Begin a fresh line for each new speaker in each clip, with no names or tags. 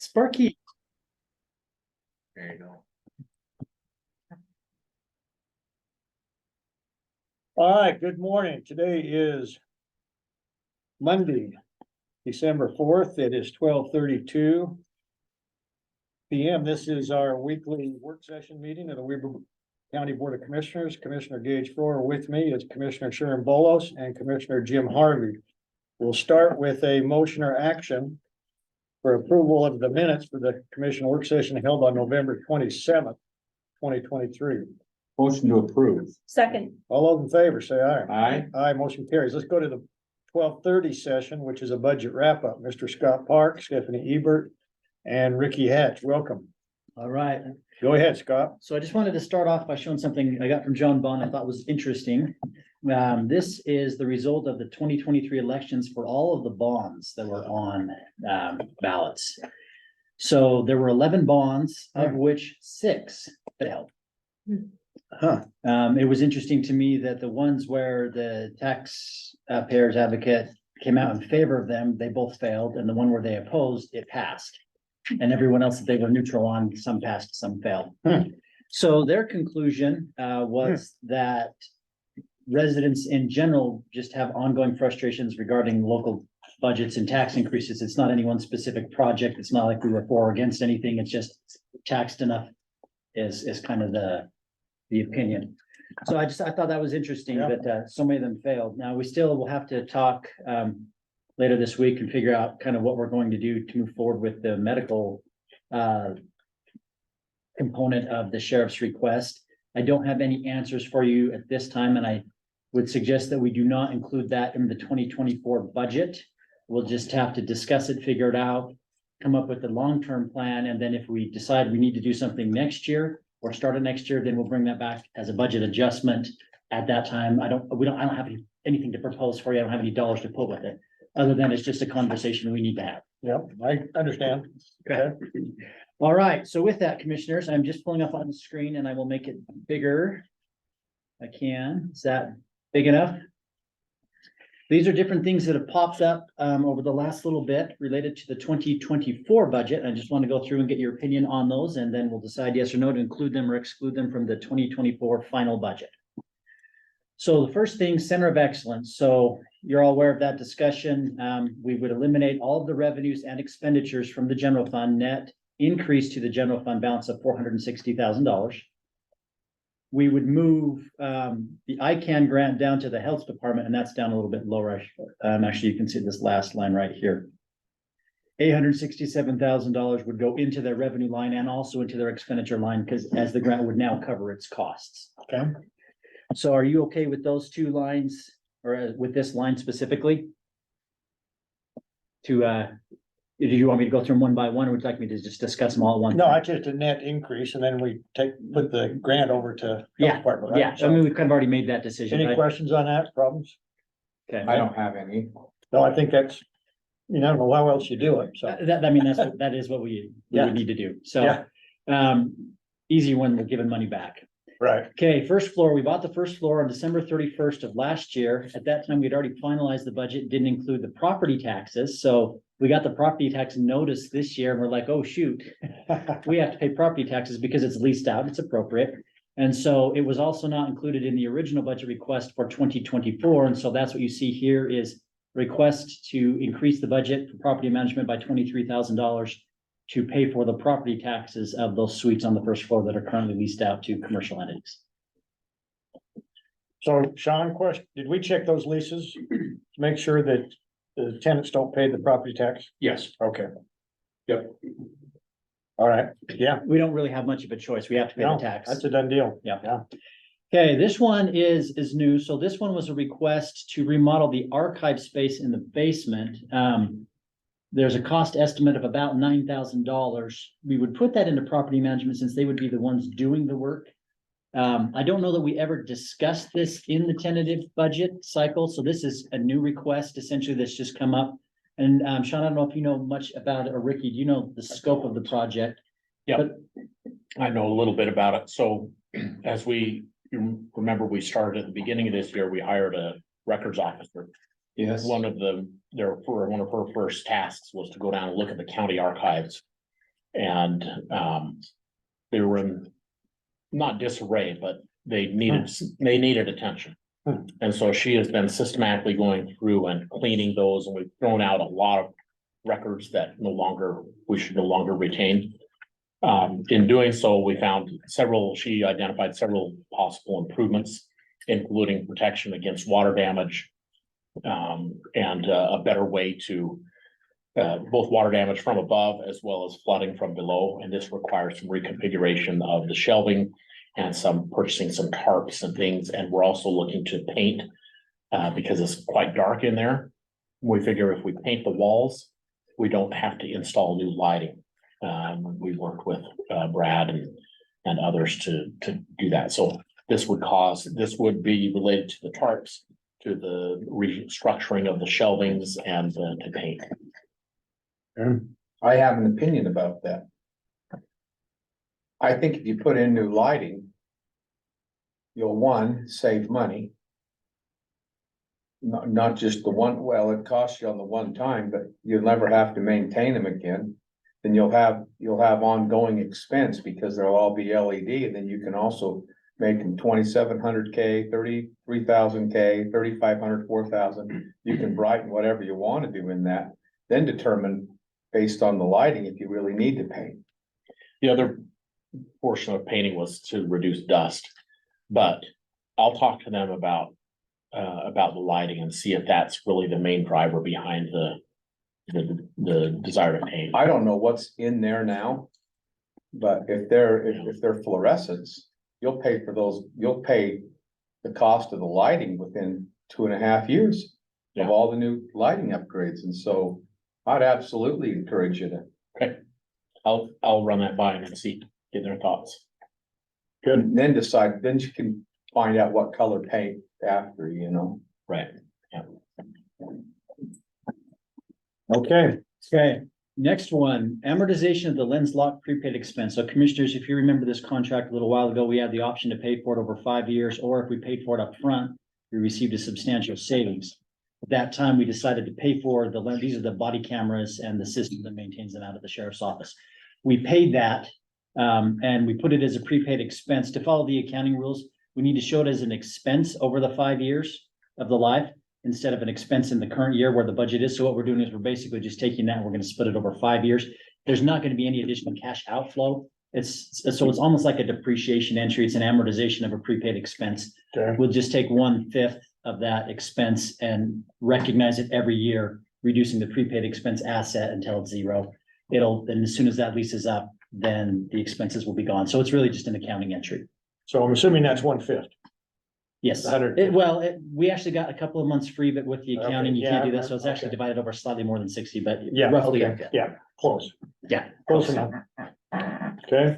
Sparky.
There you go.
All right, good morning. Today is Monday, December 4th. It is 12:32 PM. This is our weekly work session meeting of the Weber County Board of Commissioners. Commissioner Gage Floor with me is Commissioner Sharon Bolos and Commissioner Jim Harvey. We'll start with a motion or action for approval of the minutes for the commission work session held on November 27th, 2023.
Motion to approve.
Second.
All those in favor, say aye.
Aye.
Aye, motion carries. Let's go to the 12:30 session, which is a budget wrap-up. Mr. Scott Park, Stephanie Ebert, and Ricky Hatch, welcome.
All right.
Go ahead, Scott.
So I just wanted to start off by showing something I got from John Bond I thought was interesting. This is the result of the 2023 elections for all of the bonds that were on ballots. So there were 11 bonds, of which 6 failed.
Huh,
It was interesting to me that the ones where the taxpayers advocate came out in favor of them, they both failed, and the one where they opposed, it passed. And everyone else that they were neutral on, some passed, some failed. So their conclusion was that residents in general just have ongoing frustrations regarding local budgets and tax increases. It's not any one specific project. It's not like we were for or against anything. It's just taxed enough is kind of the opinion. So I thought that was interesting that so many of them failed. Now, we still will have to talk later this week and figure out kind of what we're going to do to move forward with the medical component of the sheriff's request. I don't have any answers for you at this time, and I would suggest that we do not include that in the 2024 budget. We'll just have to discuss it, figure it out, come up with a long-term plan, and then if we decide we need to do something next year or start it next year, then we'll bring that back as a budget adjustment at that time. I don't have anything to propose for you. I don't have any dollars to put with it, other than it's just a conversation we need to have.
yep, I understand. Okay.
All right, so with that, commissioners, I'm just pulling up on the screen and I will make it bigger. I can. Is that big enough? These are different things that have popped up over the last little bit related to the 2024 budget. I just want to go through and get your opinion on those, and then we'll decide yes or no to include them or exclude them from the 2024 final budget. So the first thing, Center of Excellence. So you're all aware of that discussion. We would eliminate all of the revenues and expenditures from the general fund, net increase to the general fund balance of $460,000. We would move the ICANN grant down to the health department, and that's down a little bit lower. Actually, you can see this last line right here. $867,000 would go into their revenue line and also into their expenditure line, because as the grant would now cover its costs.
Okay.
So are you okay with those two lines, or with this line specifically? Do you want me to go through them one by one, or would you like me to just discuss them all at once?
No, it's just a net increase, and then we put the grant over to health department, right?
Yeah, I
So,
mean, we've kind of already made that decision.
any
right?
questions on that, problems?
Okay.
I don't have any.
No, I think that's, I don't know how else you do it, so.
I mean, that is what we
Yeah.
would need to do. So, easy one, we're giving money back.
Right.
Okay, first floor, we bought the first floor on December 31st of last year. At that time, we'd already finalized the budget, didn't include the property taxes. So we got the property tax notice this year and we're like, oh, shoot, we have to pay property taxes because it's leased out, it's appropriate. And so it was also not included in the original budget request for 2024. And so that's what you see here is request to increase the budget for property management by $23,000 to pay for the property taxes of those suites on the first floor that are currently leased out to commercial entities.
So Sean, question, did we check those leases to make sure that the tenants don't pay the property tax?
Yes.
Okay.
Yep.
All right, yeah,
We don't really have much of a choice. We have to pay
no,
the tax.
that's a done deal.
Yeah.
Yeah.
Okay, this one is new. So this one was a request to remodel the archive space in the basement. There's a cost estimate of about $9,000. We would put that into property management since they would be the ones doing the work. I don't know that we ever discussed this in the tentative budget cycle, so this is a new request essentially that's just come up. And Sean, I don't know if you know much about it, or Ricky, do you know the scope of the project?
Yeah,
But-
I know a little bit about it. So as you remember, we started at the beginning of this year, we hired a records officer.
Yes.
One of her first tasks was to go down and look at the county archives And, they were in, not disarray, but they needed attention. And so she has been systematically going through and cleaning those, and we've thrown out a lot of records that we should no longer retain. In doing so, she identified several possible improvements, including protection against water damage. And a better way to both water damage from above as well as flooding from below. And this requires some reconfiguration of the shelving and purchasing some tarps and things. And we're also looking to paint because it's quite dark in there. We figure if we paint the walls, we don't have to install new lighting. We worked with Brad and others to do that. So this would be related to the tarps, to the restructuring of the shelvings and to paint.
I have an opinion about that. I think if you put in new lighting, you'll save money. Not just the one, well, it costs you on the one time, but you'll never have to maintain them again. Then you'll have ongoing expense because they'll all be LED, and then you can also make them 2,700K, 33,000K, 3,500, 4,000. You can brighten whatever you want to do in that, then determine based on the lighting if you really need to paint.
The other portion of painting was to reduce dust, but I'll talk to them about the lighting and see if that's really the main driver behind the desire to paint.
I don't know what's in there now, but if they're fluorescents, you'll pay the cost of the lighting within 2.5 years of all the new lighting upgrades. And so I'd absolutely encourage you to.
Okay. I'll run that by them and get their thoughts.
Good. And then decide, then you can find out what color paint after,
Right. Yeah.
Okay,
Okay, next one, amortization of the lens lock prepaid expense. So commissioners, if you remember this contract a little while ago, we had the option to pay for it over 5 years, or if we paid for it up front, we received a substantial savings. At that time, we decided to pay for the lens. These are the body cameras and the system that maintains them out of the sheriff's office. We paid that, and we put it as a prepaid expense. To follow the accounting rules, we need to show it as an expense over the 5 years of the life, instead of an expense in the current year where the budget is. So what we're doing is we're basically just taking that and we're going to split it over 5 years. There's not going to be any additional cash outflow. It's almost like a depreciation entry. It's an amortization of a prepaid expense.
okay,
We'll just take 1/5 of that expense and recognize it every year, reducing the prepaid expense asset until it's zero. Then as soon as that lease is up, then the expenses will be gone. So it's really just an accounting entry.
so I'm assuming that's 1/5.
Yes,
100.
we actually got a couple of months free, but with the accounting,
Okay,
you can't do
yeah,
that, so it's actually
okay.
divided over slightly more than 60, but
Yeah,
roughly.
okay, yeah, close,
Yeah.
close enough. Okay,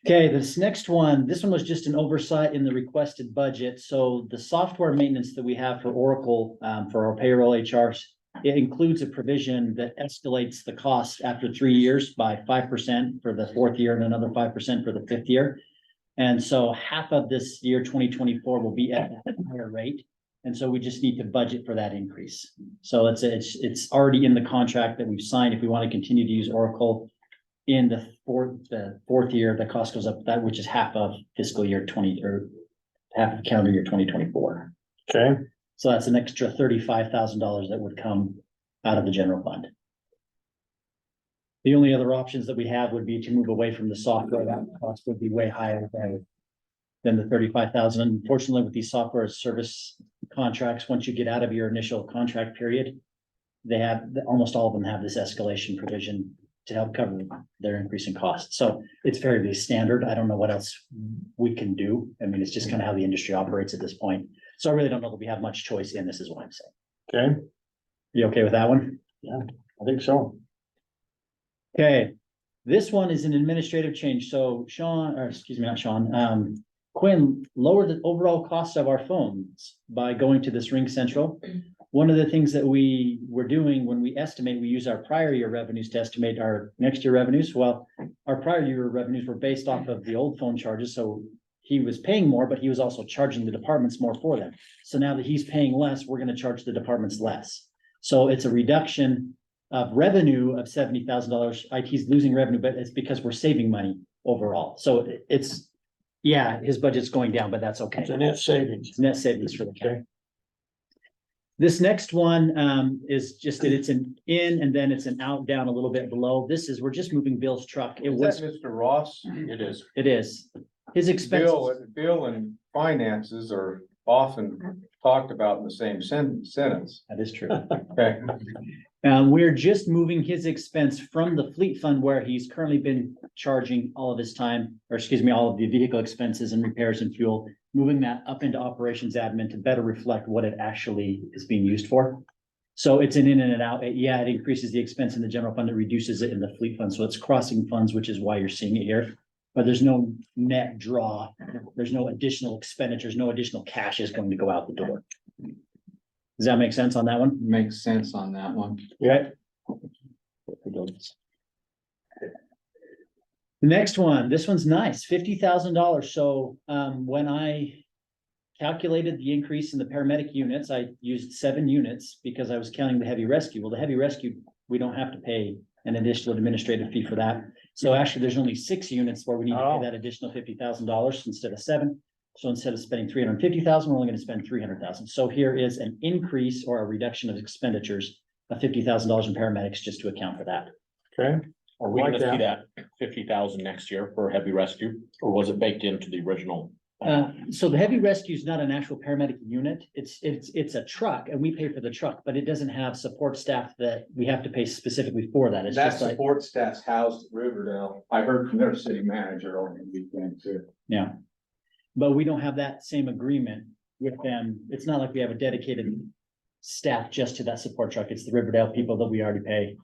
Okay, this next one, this one was just an oversight in the requested budget. So the software maintenance that we have for Oracle, for our payroll HRs, it includes a provision that escalates the cost after 3 years by 5% for the 4th year and another 5% for the 5th year. And so half of this year, 2024, will be at that higher rate. And so we just need to budget for that increase. So it's already in the contract that we've signed. If we want to continue to use Oracle in the fourth year, the cost goes up, that which is half of fiscal year 20, or half of calendar year 2024.
okay,
So that's an extra $35,000 that would come out of the general fund. The only other options that we have would be to move away from the software. That cost would be way higher than the 35,000. Unfortunately, with these software as service contracts, once you get out of your initial contract period, almost all of them have this escalation provision to help cover their increasing costs. So it's fairly standard. I don't know what else we can do. I mean, it's just kind of how the industry operates at this point. So I really don't know that we have much choice in this, is what I'm saying.
okay,
You okay with that one?
I think so.
Okay, this one is an administrative change. So Quinn lowered the overall cost of our phones by going to this Ring Central. One of the things that we were doing when we estimate, we use our prior year revenues to estimate our next year revenues. Well, our prior year revenues were based off of the old phone charges. So he was paying more, but he was also charging the departments more for them. So now that he's paying less, we're going to charge the departments less. So it's a reduction of revenue of $70,000. IT's losing revenue, but it's because we're saving money overall. So it's, yeah, his budget's going down, but that's okay.
It's a net savings.
It's net savings for the county. This next one is just that it's an in and then it's an out down a little bit below. This is, we're just moving Bill's truck. It
Is that
was,
Mr. Ross?
It is.
it is. His expenses.
Bill and finances are often talked about in the same sentence.
That is true.
Okay,
We're just moving his expense from the fleet fund where he's currently been charging all of his time, or excuse me, all of the vehicle expenses and repairs and fuel, moving that up into operations admin to better reflect what it actually is being used for. So it's an in and an out. Yeah, it increases the expense in the general fund, it reduces it in the fleet fund. So it's crossing funds, which is why you're seeing it here. But there's no net draw. There's no additional expenditures, no additional cash is going to go out the door. Does that make sense on that one?
makes sense on that one.
Yeah. The next one, this one's nice, $50,000. So when I calculated the increase in the paramedic units, I used 7 units because I was counting the heavy rescue. Well, the heavy rescue, we don't have to pay an additional administrative fee for that. So actually, there's only 6 units where we need to pay that additional $50,000 instead of 7. So instead of spending 350,000, we're only going to spend 300,000. So here is an increase or a reduction of expenditures of $50,000 in paramedics just to account for that.
Okay,
Are we
Like
gonna see that 50,000 next year for heavy rescue, or was it baked into the original?
So the heavy rescue is not an actual paramedic unit. It's a truck and we pay for the truck, but it doesn't have support staff that we have to pay specifically for that. It's
That
just like,
support staff's housed at Riverdale. I heard from their city manager over the weekend too.
yeah. But we don't have that same agreement with them. It's not like we have a dedicated staff just to that support truck. It's the Riverdale people that we already pay.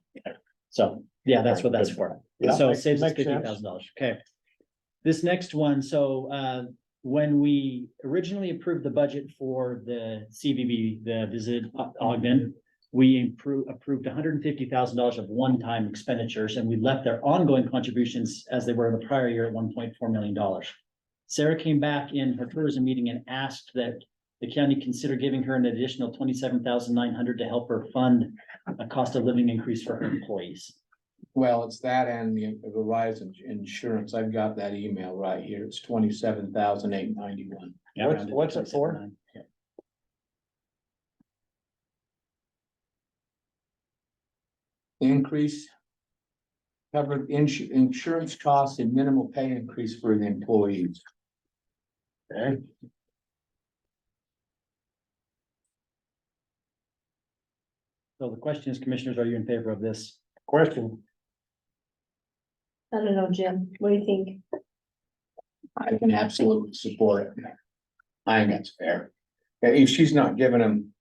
So, yeah, that's what that's for.
Yeah,
So it
makes-
saves us
makes sense.
$50,000. Okay. This next one, so when we originally approved the budget for the CVB, the Visit Ogden, we approved $150,000 of one-time expenditures, and we left their ongoing contributions as they were in the prior year at $1.4 million. Sarah came back in her tourism meeting and asked that the county consider giving her an additional $27,900 to help her fund a cost of living increase for her employees.
Well, it's that and the Verizon insurance. I've got that email right here. It's 27,891.
Yeah,
What's-
rounded to
what's it for?
27,900. Yeah.
Increase. Covered insurance costs and minimal pay increase for the employees.
okay.
So the question is, commissioners, are you in favor of this?
Question,
I don't know, Jim, what do you think?
I can absolutely support it. I think that's fair. If she's not giving them,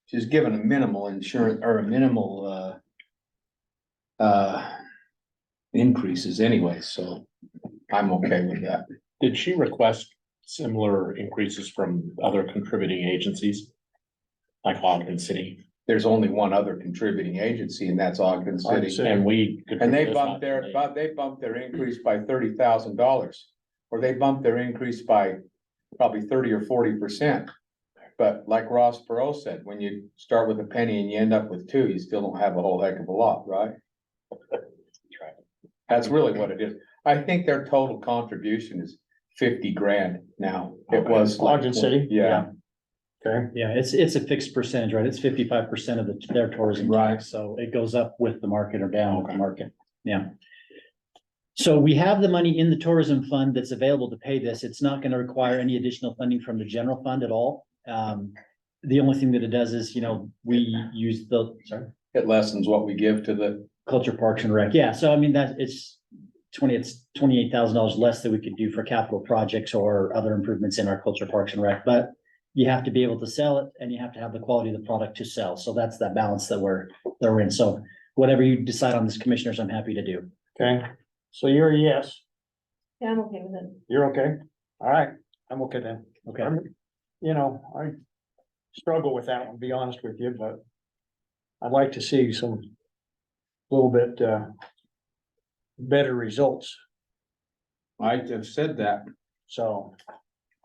she's giving a minimal insurance or a minimal, increases anyway, so I'm okay with that.
Did she request similar increases from other contributing agencies? Like Ogden City,
There's only one other contributing agency and that's Ogden
Ogden
City.
City.
and we.
And they
contribute
bumped their increase by $30,000. Or they bumped their increase by probably 30 or 40%. But like Ross Perot said, when you start with a penny and you end up with 2, you still don't have a whole heck of a lot, right? That's really what it is. I think their total contribution is 50 grand now. It was like
Ogden City?
Yeah,
okay,
Yeah, it's a fixed percentage, right? It's 55% of their tourism.
Right.
tax, So it goes up with the market or down with the market. Yeah. So we have the money in the tourism fund that's available to pay this. It's not gonna require any additional funding from the general fund at all. The only thing that it does is, we use sorry,
it lessens what we give to the,
Culture Parks and Rec. Yeah, so I mean, it's $28,000 less that we could do for capital projects or other improvements in our Culture Parks and Rec, but you have to be able to sell it and you have to have the quality of the product to sell. So that's that balance that we're in. So whatever you decide on this, commissioners, I'm happy to do.
okay, so you're a yes,
Yeah, I'm okay with it.
you're okay, all right, I'm okay then.
Okay.
I struggle with that one, to be honest with you, but I'd like to see some little bit, better results,
I have said that,
so,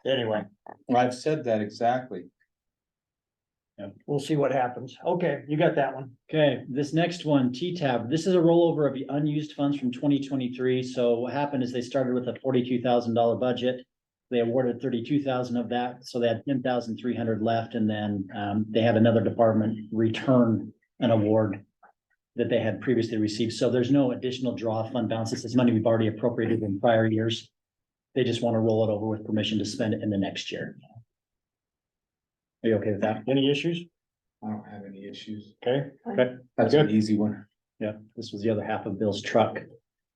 anyway,
I've said that exactly.
We'll see what happens. Okay, you got that one.
Okay, this next one, T-Tab, this is a rollover of the unused funds from 2023. So what happened is they started with a $42,000 budget. They awarded 32,000 of that, so they had 10,300 left, and then they had another department return an award that they had previously received. So there's no additional draw of fund balance. This is money we've already appropriated in prior years. They just want to roll it over with permission to spend it in the next year. Are you okay with that?
Any issues?
I don't have any issues.
Okay,
That's an easy one.
Yeah, this was the other half of Bill's truck.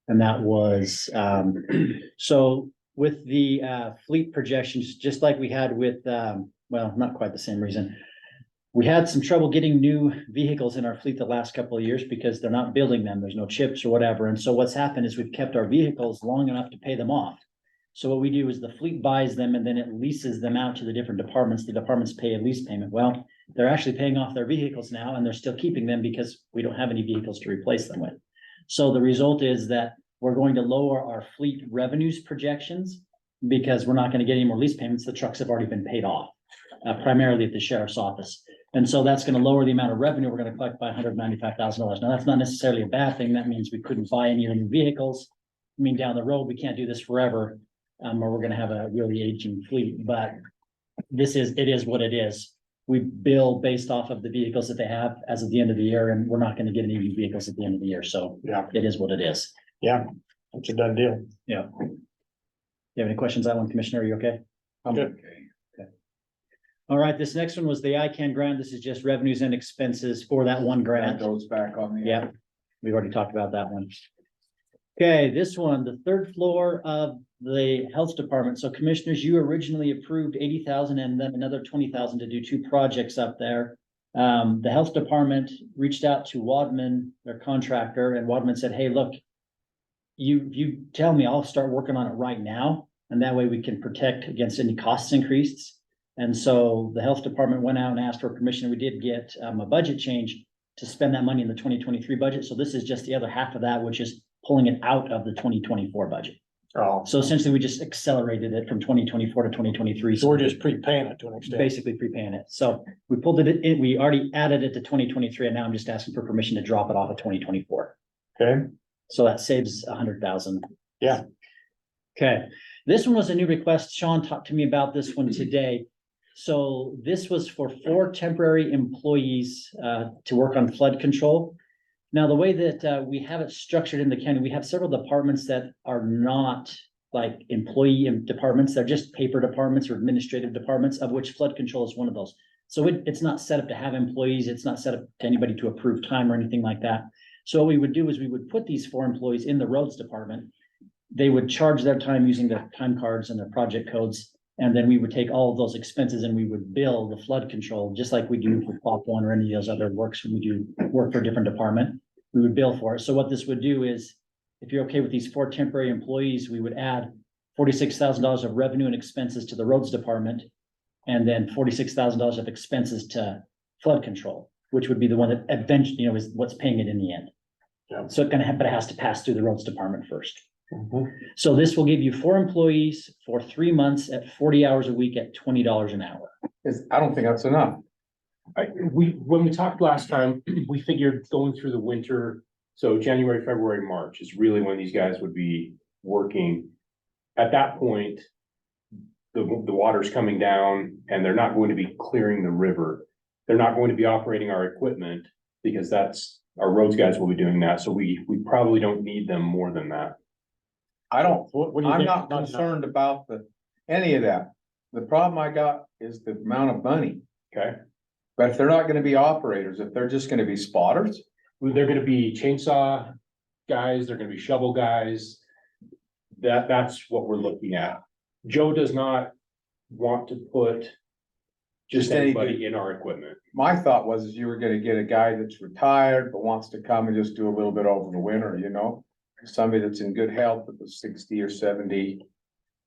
And that was, so with the fleet projections, just like we had with, well, not quite the same reason. We had some trouble getting new vehicles in our fleet the last couple of years because they're not building them. There's no chips or whatever. And so what's happened is we've kept our vehicles long enough to pay them off. So what we do is the fleet buys them and then it leases them out to the different departments. The departments pay a lease payment. Well, they're actually paying off their vehicles now and they're still keeping them because we don't have any vehicles to replace them with. So the result is that we're going to lower our fleet revenues projections because we're not going to get any more lease payments. The trucks have already been paid off, primarily at the sheriff's office. And so that's going to lower the amount of revenue we're going to collect by $195,000. Now, that's not necessarily a bad thing. That means we couldn't buy any of the new vehicles. I mean, down the road, we can't do this forever. Or we're gonna have a really aging fleet, but it is what it is. We bill based off of the vehicles that they have as of the end of the year, and we're not gonna get any new vehicles at the end of the year, so
yeah,
it is what it is.
yeah, it's a done deal.
Yeah. You have any questions, Island Commissioner? Are you okay?
I'm
Good.
okay.
All right, this next one was the ICANN grant. This is just revenues and expenses for that one
That
grant.
goes back on the.
Yeah, we've already talked about that one. Okay, this one, the third floor of the health department. So commissioners, you originally approved 80,000 and then another 20,000 to do two projects up there. The health department reached out to Wadman, their contractor, and Wadman said, hey, look, you tell me, I'll start working on it right now. And that way we can protect against any costs increases. And so the health department went out and asked for permission. We did get a budget change to spend that money in the 2023 budget. So this is just the other half of that, which is pulling it out of the 2024 budget.
Oh,
So essentially, we just accelerated it from 2024 to 2023.
so we're just prepaying it to an extent.
Basically prepaying it. So we pulled it in, we already added it to 2023, and now I'm just asking for permission to drop it off of 2024.
Okay,
So that saves 100,000.
yeah,
Okay, this one was a new request. Sean talked to me about this one today. So this was for 4 temporary employees to work on flood control. Now, the way that we have it structured in the county, we have several departments that are not like employee departments. They're just paper departments or administrative departments, of which flood control is one of those. So it's not set up to have employees. It's not set up to anybody to approve time or anything like that. So what we would do is we would put these 4 employees in the roads department. They would charge their time using their time cards and their project codes. And then we would take all of those expenses and we would bill the flood control, just like we do for Prop 1 or any of those other works when we do work for a different department. We would bill for it. So what this would do is, if you're okay with these 4 temporary employees, we would add $46,000 of revenue and expenses to the roads department. And then $46,000 of expenses to flood control, which would be the one that eventually, is what's paying it in the end.
Yeah.
So but it has to pass through the roads department first.
mhm,
So this will give you 4 employees for 3 months at 40 hours a week at $20 an hour.
I don't think that's enough.
When we talked last time, we figured going through the winter, so January, February, March is really when these guys would be working. At that point, the water's coming down and they're not going to be clearing the river. They're not going to be operating our equipment because our roads guys will be doing that. So we probably don't need them more than that.
what do you
I'm
think?
not concerned about any of that. The problem I got is the amount of money.
Okay?
But if they're not gonna be operators, if they're just gonna be spotters,
They're gonna be chainsaw guys, they're gonna be shovel guys. That's what we're looking at. Joe does not want to put just anybody in our equipment.
my thought was is you were gonna get a guy that's retired but wants to come and just do a little bit over the winter, Somebody that's in good health, that was 60 or 70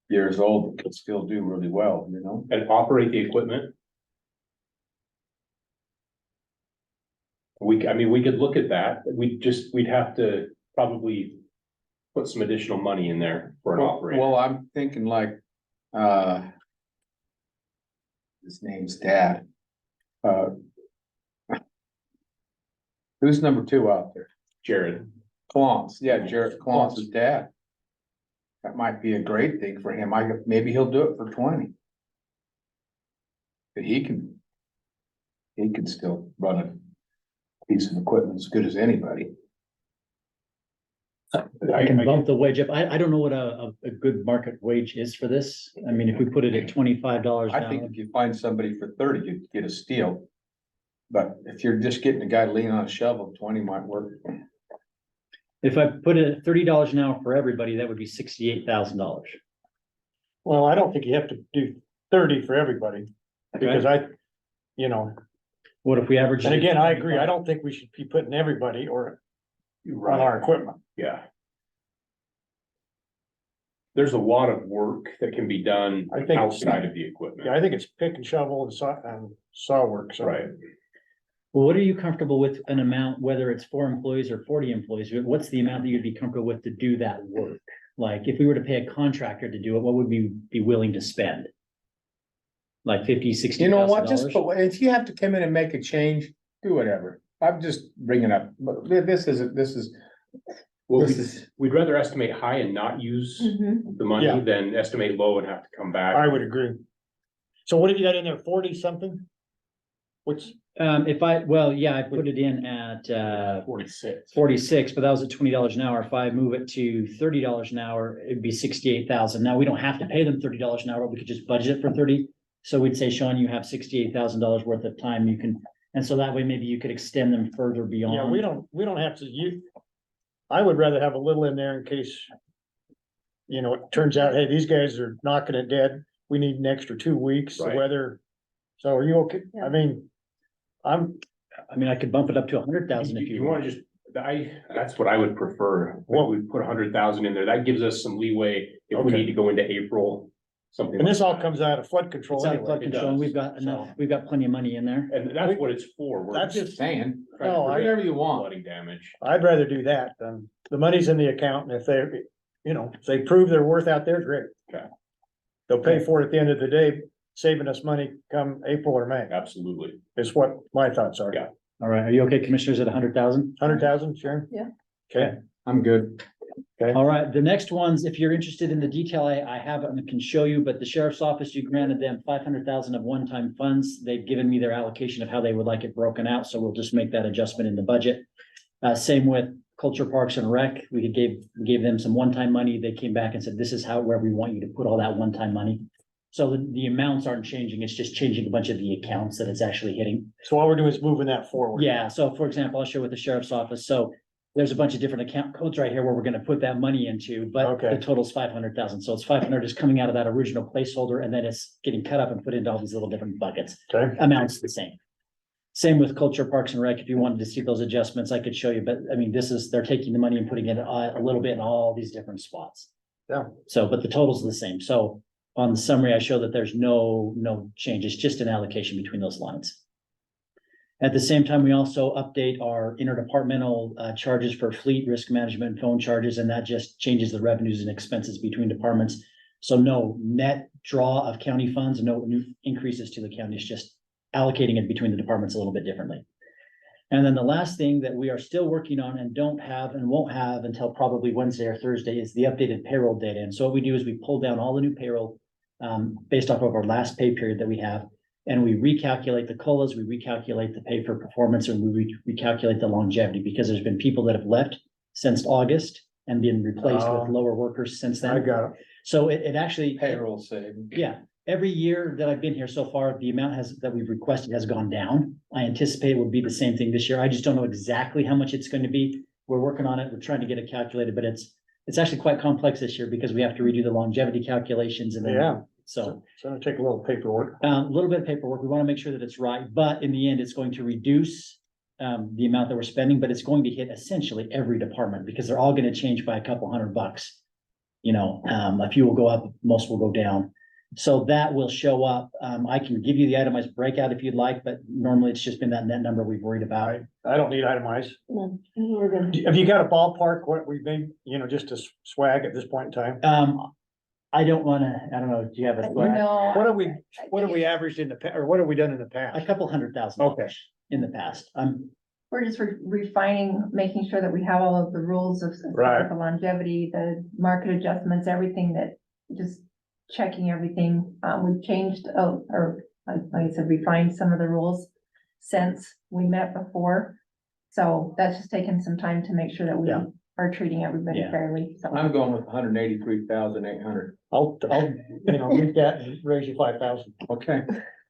years old, but could still do really well,
And operate the equipment. We could look at that. We'd have to probably put some additional money in there for an operator.
Well, I'm thinking like, his name's Dad. Who's number two out there?
Jared.
Clance, yeah, Jared Clance's dad. That might be a great thing for him. Maybe he'll do it for 20. But he can still run a piece of equipment as good as anybody.
I can bump the wage up. I don't know what a good market wage is for this. I mean, if we put it at $25
I
an
think
hour.
if you find somebody for 30, you'd get a steal. But if you're just getting a guy leaning on a shovel, 20 might work.
If I put it at $30 an hour for everybody, that would be $68,000.
Well, I don't think you have to do 30 for everybody, because you know,
What if we average?
and
it at
again, I agree,
25?
I don't think we should be putting everybody or on
Right,
our equipment.
yeah. There's a lot of work that can be done
I think-
outside of the equipment.
Yeah, I think it's pick and shovel and saw work, so.
Right.
Well, what are you comfortable with an amount, whether it's 4 employees or 40 employees? What's the amount that you'd be comfortable with to do that work? Like, if we were to pay a contractor to do it, what would we be willing to spend? Like 50, 60.
You know what, just, if you have to come in and make a change, do whatever. I'm just bringing up, but this is.
Well,
This is,
we'd rather estimate high and not use
Mhm.
the money
Yeah.
than estimate low and have to come back.
I would agree. So what have you got in there, 40 something? Which,
I put it in at
46.
46, but that was at $20 an hour. If I move it to $30 an hour, it'd be 68,000. Now, we don't have to pay them $30 an hour, we could just budget it for 30. So we'd say, Sean, you have $68,000 worth of time you can, and so that way maybe you could extend them further beyond.
yeah, we don't have to, I would rather have a little in there in case, you know, it turns out, hey, these guys are knocking it dead, we need an extra 2 weeks,
Right.
whether, so are you okay? I mean,
I mean, I could bump it up to 100,000 if you
wanna
want.
just, that's what I would prefer. Well, we put 100,000 in there. That gives us some leeway if we
Okay.
need to go into April, something.
and this
like
all
that.
comes out of flood control
It's out of
anyway.
flood control, and we've got enough, we've got plenty of money in there.
And that's what it's for. We're
That's
just saying,
trying to
No, I-
prevent
whatever you want.
flooding damage.
I'd rather do that than, the money's in the account, and if they, you know, if they prove their worth out there, great.
Okay.
They'll pay for it at the end of the day, saving us money come April or May,
Absolutely.
is what my thoughts are.
Yeah.
All right, are you okay, commissioners, at 100,000?
100,000, Sharon?
Yeah.
Okay,
I'm good.
All right, the next ones, if you're interested in the detail, I have it and can show you, but the sheriff's office, you granted them 500,000 of one-time funds. They've given me their allocation of how they would like it broken out, so we'll just make that adjustment in the budget. Same with Culture Parks and Rec. We gave them some one-time money. They came back and said, this is where we want you to put all that one-time money. So the amounts aren't changing, it's just changing a bunch of the accounts that it's actually hitting.
so all we're doing is moving that forward.
Yeah, so for example, I'll show with the sheriff's office, so there's a bunch of different account codes right here where we're gonna put that money into, but
Okay.
the total's 500,000, so it's 500 is coming out of that original placeholder, and then it's getting cut up and put into all these little different buckets.
Okay,
Amounts the same. Same with Culture Parks and Rec, if you wanted to see those adjustments, I could show you, but I mean, they're taking the money and putting it a little bit in all these different spots.
Yeah.
So, but the total's the same, so on the summary, I show that there's no changes, just an allocation between those lines. At the same time, we also update our interdepartmental charges for fleet risk management, phone charges, and that just changes the revenues and expenses between departments. So no net draw of county funds, no new increases to the county, it's just allocating it between the departments a little bit differently. And then the last thing that we are still working on and don't have and won't have until probably Wednesday or Thursday is the updated payroll data. And so what we do is we pull down all the new payroll based off of our last pay period that we have. And we recalculate the COLAs, we recalculate the pay for performance, and we recalculate the longevity, because there's been people that have left since August and been replaced with lower workers since
I
then.
got it.
So it actually.
Payroll saving.
Yeah, every year that I've been here so far, the amount that we've requested has gone down. I anticipate it will be the same thing this year. I just don't know exactly how much it's going to be. We're working on it. We're trying to get it calculated, but it's actually quite complex this year because we have to redo the longevity calculations and then.
Yeah.
So
It's gonna take a little paperwork.
a little bit of paperwork. We want to make sure that it's right, but in the end, it's going to reduce the amount that we're spending, but it's going to hit essentially every department because they're all going to change by a couple $100. You know, a few will go up, most will go down. So that will show up. I can give you the itemized breakout if you'd like, but normally it's just been that net number we've worried about.
I don't need itemized.
No, we're gonna,
Have you got a ballpark, what we made, you know, just to swag at this point in time?
I don't know, do you have a,
What have we averaged in the or what have we done in the
a
past?
couple $100,000
Okay.
in the past?
we're
We're just refining, making sure that we have all of the rules of
Right.
the longevity, the market adjustments, everything that, just checking everything. We've changed, like I said, refined some of the rules since we met before. So that's just taken some time to make sure that we
Yeah.
are treating everybody
Yeah.
fairly, so.
I'm going with 183,800.
I'll, make that and raise you 5,000.
Okay.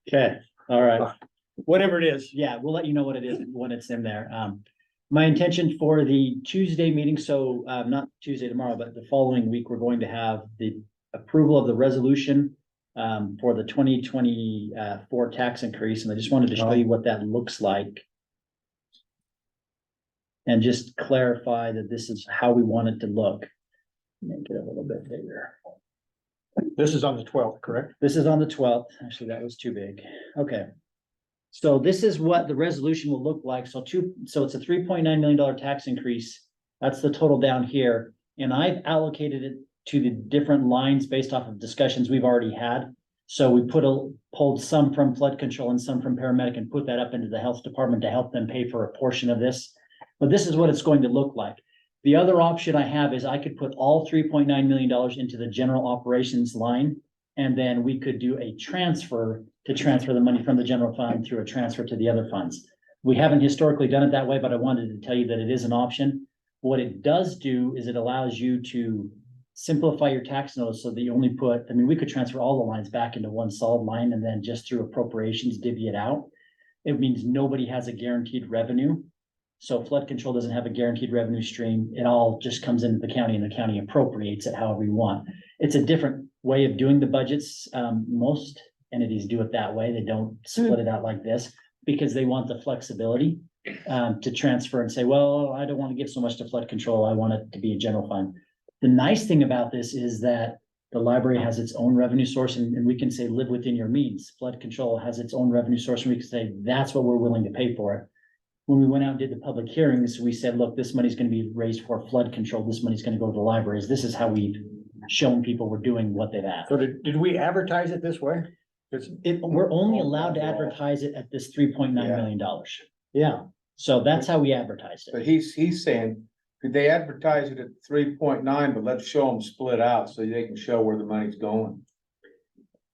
Okay, all right.
Whatever it is.
Yeah, we'll let you know what it is when it's in there. My intention for the Tuesday meeting, so, not Tuesday tomorrow, but the following week, we're going to have the approval of the resolution for the 2024 tax increase, and I just wanted to show you what that looks like. And just clarify that this is how we want it to look. Make it a little bit bigger.
This is on the 12th, correct?
This is on the 12th. Actually, that was too big. Okay. So this is what the resolution will look like. So it's a $3.9 million tax increase. That's the total down here. And I've allocated it to the different lines based off of discussions we've already had. So we pulled some from flood control and some from paramedic and put that up into the health department to help them pay for a portion of this. But this is what it's going to look like. The other option I have is I could put all $3.9 million into the general operations line. And then we could do a transfer to transfer the money from the general fund through a transfer to the other funds. We haven't historically done it that way, but I wanted to tell you that it is an option. What it does do is it allows you to simplify your tax notice so that you only put, I mean, we could transfer all the lines back into one solid line and then just through appropriations divvy it out. It means nobody has a guaranteed revenue. So flood control doesn't have a guaranteed revenue stream. It all just comes into the county and the county appropriates it however you want. It's a different way of doing the budgets. Most entities do it that way. They don't split it out like this because they want the flexibility to transfer and say, well, I don't want to give so much to flood control. I want it to be a general fund. The nice thing about this is that the library has its own revenue source and we can say live within your means. Flood control has its own revenue source and we can say that's what we're willing to pay for it. When we went out and did the public hearings, we said, look, this money's going to be raised for flood control. This money's going to go to the libraries. This is how we've shown people we're doing what they've asked.
So did we advertise it this way?
We're only allowed to advertise it at this $3.9 million.
Yeah.
So that's how we advertised
But
it.
he's saying, could they advertise it at 3.9, but let's show them split out so they can show where the money's going.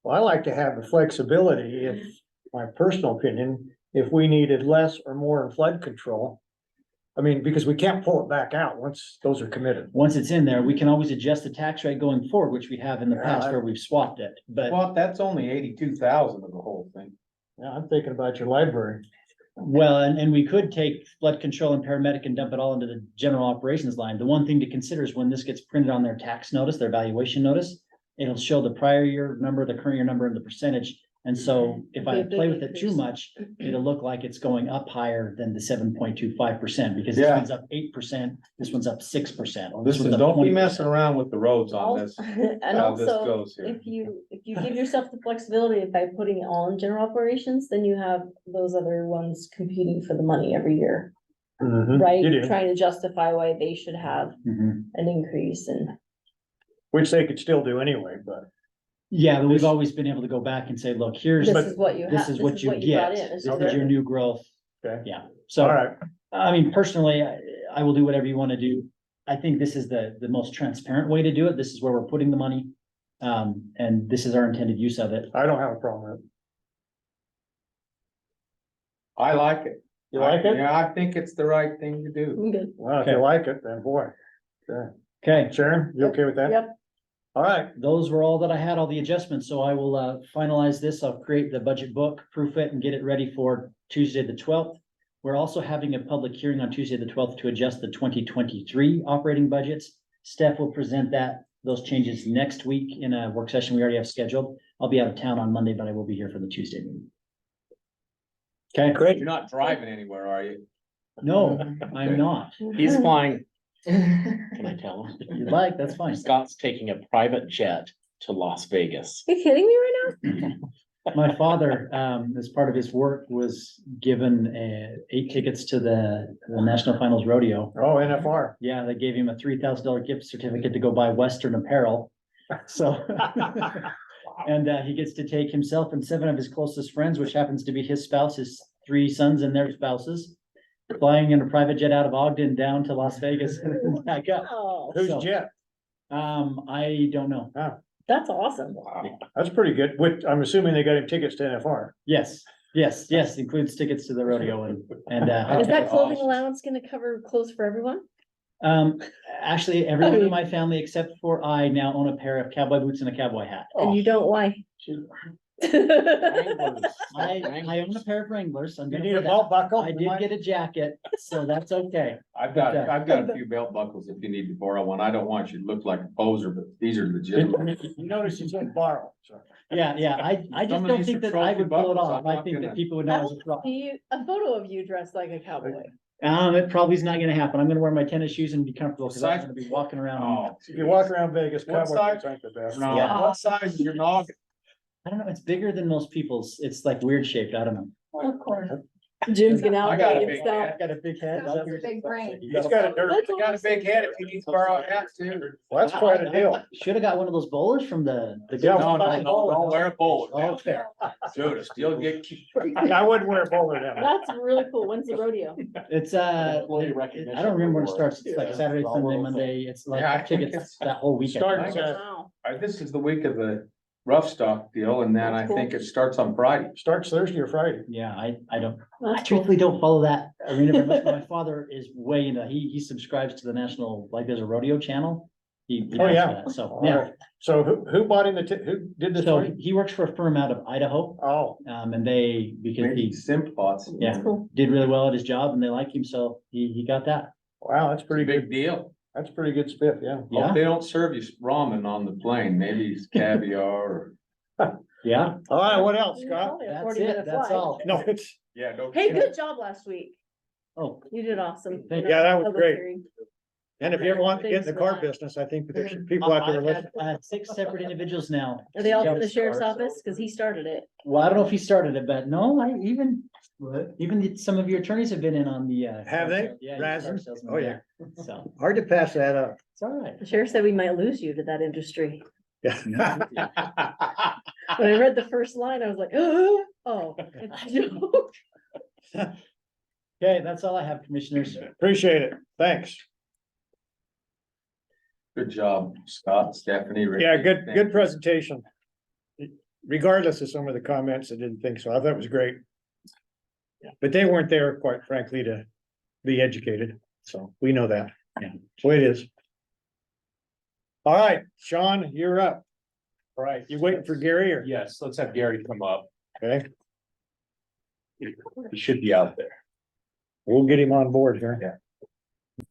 Well, I like to have the flexibility, if, my personal opinion, if we needed less or more in flood control. I mean, because we can't pull it back out once those are committed.
Once it's in there, we can always adjust the tax rate going forward, which we have in the past where we've swapped it, but.
Well, that's only 82,000 of the whole thing.
Yeah, I'm thinking about your library.
Well, and we could take flood control and paramedic and dump it all into the general operations line. The one thing to consider is when this gets printed on their tax notice, their valuation notice, it'll show the prior year number, the current year number, and the percentage. And so if I play with it too much, it'll look like it's going up higher than the 7.25% because this
Yeah.
one's up 8%, this one's up 6%.
Listen, don't be messing around with the roads on this.
And
How this
also,
goes here.
if you give yourself the flexibility by putting it all in general operations, then you have those other ones competing for the money every year, right?
You do,
Trying to justify why they should have
Mhm.
an increase and.
which they could still do anyway, but.
Yeah, but we've always been able to go back and say, look, here's,
This is what you have.
this is what you
brought
get.
in.
This
This
is your new growth.
Okay.
Yeah,
All
so,
right,
I mean, personally, I will do whatever you want to do. I think this is the most transparent way to do it. This is where we're putting the money. And this is our intended use of it.
I don't have a problem with it.
I like it.
You like it?
Yeah, I think it's the right thing to do.
I'm good.
Well, if you like it, then boy. Okay.
Okay,
Sharon, you okay with that?
Yep.
All right,
those were all that I had, all the adjustments. So I will finalize this. I'll create the budget book, proof it, and get it ready for Tuesday, the 12th. We're also having a public hearing on Tuesday, the 12th to adjust the 2023 operating budgets. Steph will present those changes next week in a work session we already have scheduled. I'll be out of town on Monday, but I will be here for the Tuesday meeting. Okay,
great.
You're not driving anywhere, are you?
no, I'm not.
He's flying. Can I tell him?
If you'd like, that's fine.
Scott's taking a private jet to Las Vegas.
You kidding me right now?
My father, as part of his work, was given 8 tickets to the National Finals Rodeo.
Oh, NFR.
Yeah, they gave him a $3,000 gift certificate to go buy Western apparel. So, and he gets to take himself and 7 of his closest friends, which happens to be his spouse, his 3 sons and their spouses. flying in a private jet out of Ogden down to Las Vegas and back up.
Oh,
Who's
So-
Jet?
I don't know.
that's awesome.
That's pretty good. Which, I'm assuming they got him tickets to NFR.
Yes, includes tickets to the rodeo and,
Is that clothing allowance gonna cover clothes for everyone?
actually, everyone in my family except for I now own a pair of cowboy boots and a cowboy hat.
And you don't, why?
I own a pair of Wranglers. I'm
You
gonna
need a
wear that.
belt buckle?
I did get a jacket, so that's okay.
I've got a few belt buckles if you need to borrow one. I don't want you to look like a poser, but these are legitimate.
You notice you said borrow, so.
Yeah, I just
Some of
don't
these
think
are
that I
trophy
would pull it
buckles.
off.
I'm
I
not
think
gonna-
that people would know as a fraud.
A photo of you dressed like a cowboy.
It probably is not gonna happen. I'm gonna wear my tennis shoes and be comfortable, because I'm
Size-
gonna be walking around.
Oh,
If you walk around Vegas,
What
cowboy
size?
boots aren't the best.
no,
Yeah.
what size is your noggin?
I don't know, it's bigger than most people's. It's like weird shaped. I don't know.
Of course.
Jim's gonna
I got a
outweigh
big
himself.
I've got a big head.
That's a big brain.
He's got a dirt,
That's
I got a big head if you need to borrow a hat too.
well, that's quite a deal.
Should have got one of those bowlers from the.
Yeah,
No, don't wear a bowler.
Okay.
Dude, still get.
I wouldn't wear a bowler down.
That's really cool. When's the rodeo?
It's,
Employee
I
recognition
don't remember when it
award.
starts. It's like
Yeah.
Saturday,
All
Sunday,
those
Monday. It's
Yeah, I
like
think
tickets
it's-
that whole weekend.
Starts,
Wow.
This is the week of the rough stock deal, and then I think it starts on Friday.
Starts Thursday or Friday.
Yeah, I don't, I
That's cool.
truthfully don't follow that arena very much. My father is way into, he subscribes to the national, like there's a rodeo channel. He
Oh,
does
yeah.
that. So,
All
yeah.
right. So who bought him who did this?
So
for you?
he works for a firm out of Idaho,
Oh,
and they, because
Maybe
he
simp pots.
Yeah.
Cool.
did really well at his job and they like him, so he got that.
wow, that's pretty
Pretty
good.
big deal.
That's pretty good spiff, yeah.
Yeah.
Hope they don't serve you ramen on the plane. Maybe it's caviar or.
Yeah,
All right, what else, Scott?
Probably a
that's
40-minute
it. That's
flight.
all.
No, it's,
Yeah, no.
Hey, good job last week.
Oh,
You did awesome.
Thank
you. Yeah, that was
Public
great.
hearing.
and if you ever want to get in the
Thanks for
car
that.
business, I think there's people out there
I've
listening.
had 6 separate individuals now.
Are they all from the
Yes,
sheriff's
are.
office? Cause he started it.
Well, I don't know if he started it, but no, even some of your attorneys have been in on the.
Have they?
Yeah.
Razin? Oh, yeah.
So,
Hard to pass that up.
it's all right.
The sheriff said we might lose you to that industry.
Yeah.
When I read the first line, I was like, oh, it's a joke.
Okay, that's all I have, commissioners.
Appreciate it. Thanks.
Good job, Scott, Stephanie. Ricky.
Yeah, good presentation. Regardless of some of the comments, I didn't think so. I thought it was great. But they weren't there, quite frankly, to be educated, so we know that.
Yeah.
That's the way it is. All right, Sean, you're up.
All right.
You waiting for Gary or?
Yes, let's have Gary come up.
Okay,
He should be out there.
we'll get him on board here.
Yeah.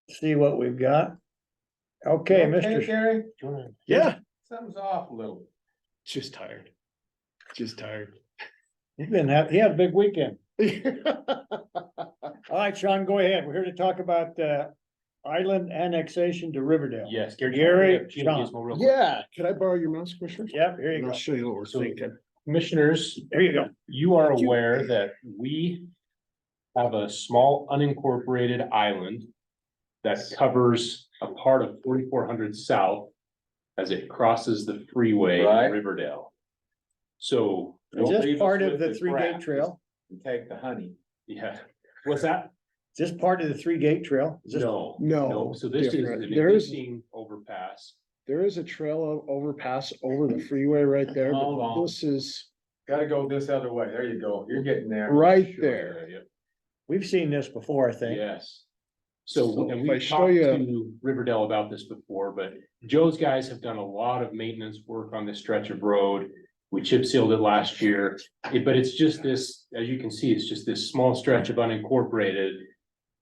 See what we've got. Okay, Mr.
Gary,
Yeah,
something's off a little.
Just tired. Just tired.
he had a big weekend. All right, Sean, go ahead. We're here to talk about island annexation to Riverdale.
Yes,
Gary,
Sean.
Sean.
Yeah, could I borrow your mouse, Commissioner?
Yep, here you
And I'll
go.
show you what we're
So-
thinking.
Commissioners,
There you go.
you are aware that we have a small unincorporated island that covers a part of 4400 South as it crosses the freeway
Right.
in Riverdale. So,
Is
Don't
this
leave us
part of
with
the
the
3-gate
crap.
trail?
And take the honey.
yeah, what's that?
Is this part of the 3-gate trail? Is this?
No.
No,
So this is an
different. There is-
existing overpass.
There is a trail of overpass over the freeway right there,
Hold
but
on.
this is
Gotta go this other way. There you go. You're getting there.
right there.
Yeah,
We've seen this before, I think.
yes. So,
So
and
if I
we've
show
talked
you-
to Riverdale about this before, but Joe's guys have done a lot of maintenance work on this stretch of road. We chip sealed it last year, but it's just this, as you can see, it's just this small stretch of unincorporated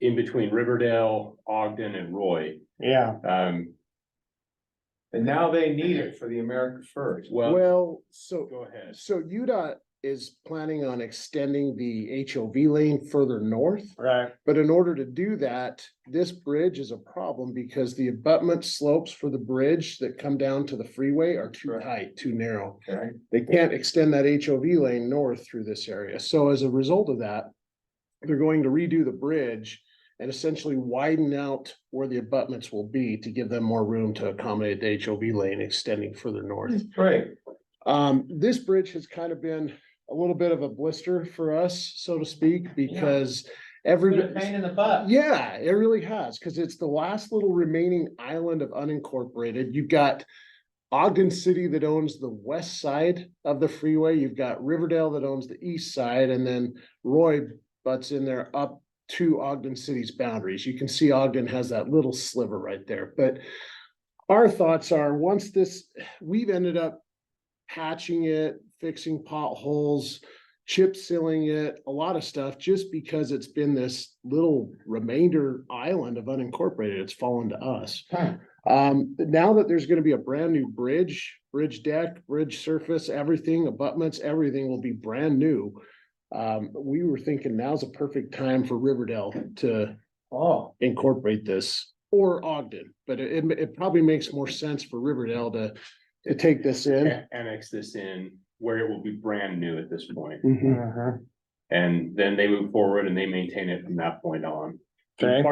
in between Riverdale, Ogden and Roy.
Yeah,
And now they need it for the America First.
Well,
Well, so,
go ahead.
so UDOT is planning on extending the HOV lane further north.
right.
But in order to do that, this bridge is a problem because the abutment slopes for the bridge that come down to the freeway are too tight, too narrow.
Okay.
They can't extend that HOV lane north through this area. So as a result of that, they're going to redo the bridge and essentially widen out where the abutments will be to give them more room to accommodate the HOV lane extending further north.
Great.
This bridge has kind of been a little bit of a blister for us, so to speak, because every.
in the butt.
Yeah, it really has, because it's the last little remaining island of unincorporated. You've got Ogden City that owns the west side of the freeway. You've got Riverdale that owns the east side, and then Roy butts in there up to Ogden City's boundaries. You can see Ogden has that little sliver right there. But our thoughts are, once this, we've ended up patching it, fixing potholes, chip sealing it, a lot of stuff, just because it's been this little remainder island of unincorporated, it's fallen to us. Now that there's gonna be a brand new bridge deck, bridge surface, everything, abutments, everything will be brand new. We were thinking now's a perfect time for Riverdale to incorporate this, or Ogden, but it probably makes more sense for Riverdale to take this in.
Annex this in where it will be brand new at this point.
Mhm.
And then they move forward and they maintain it from that point on.
Okay.